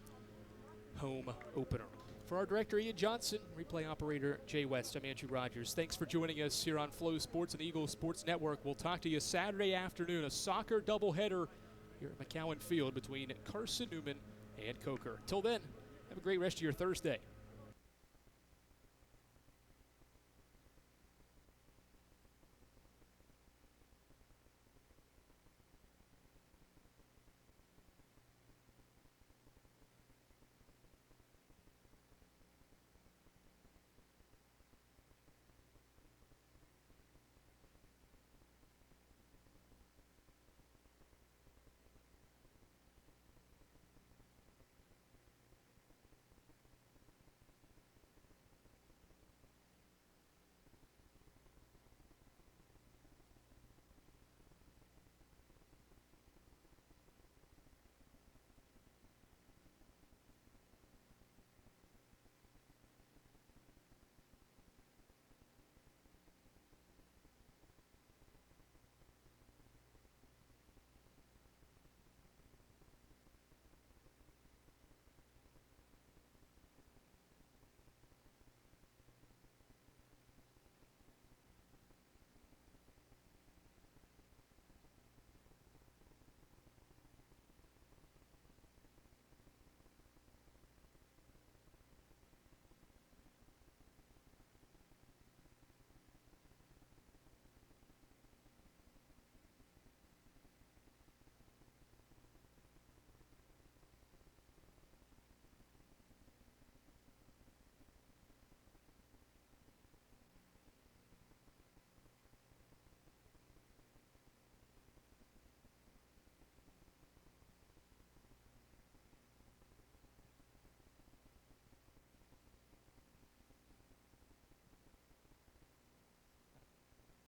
home opener. For our director, Ian Johnson, replay operator Jay West, I'm Andrew Rogers. Thanks for joining us here on Flow Sports and the Eagles Sports Network. We'll talk to you Saturday afternoon, a soccer doubleheader here at McCowan Field between Carson-Newman and Coker. Till then, have a great rest of your Thursday.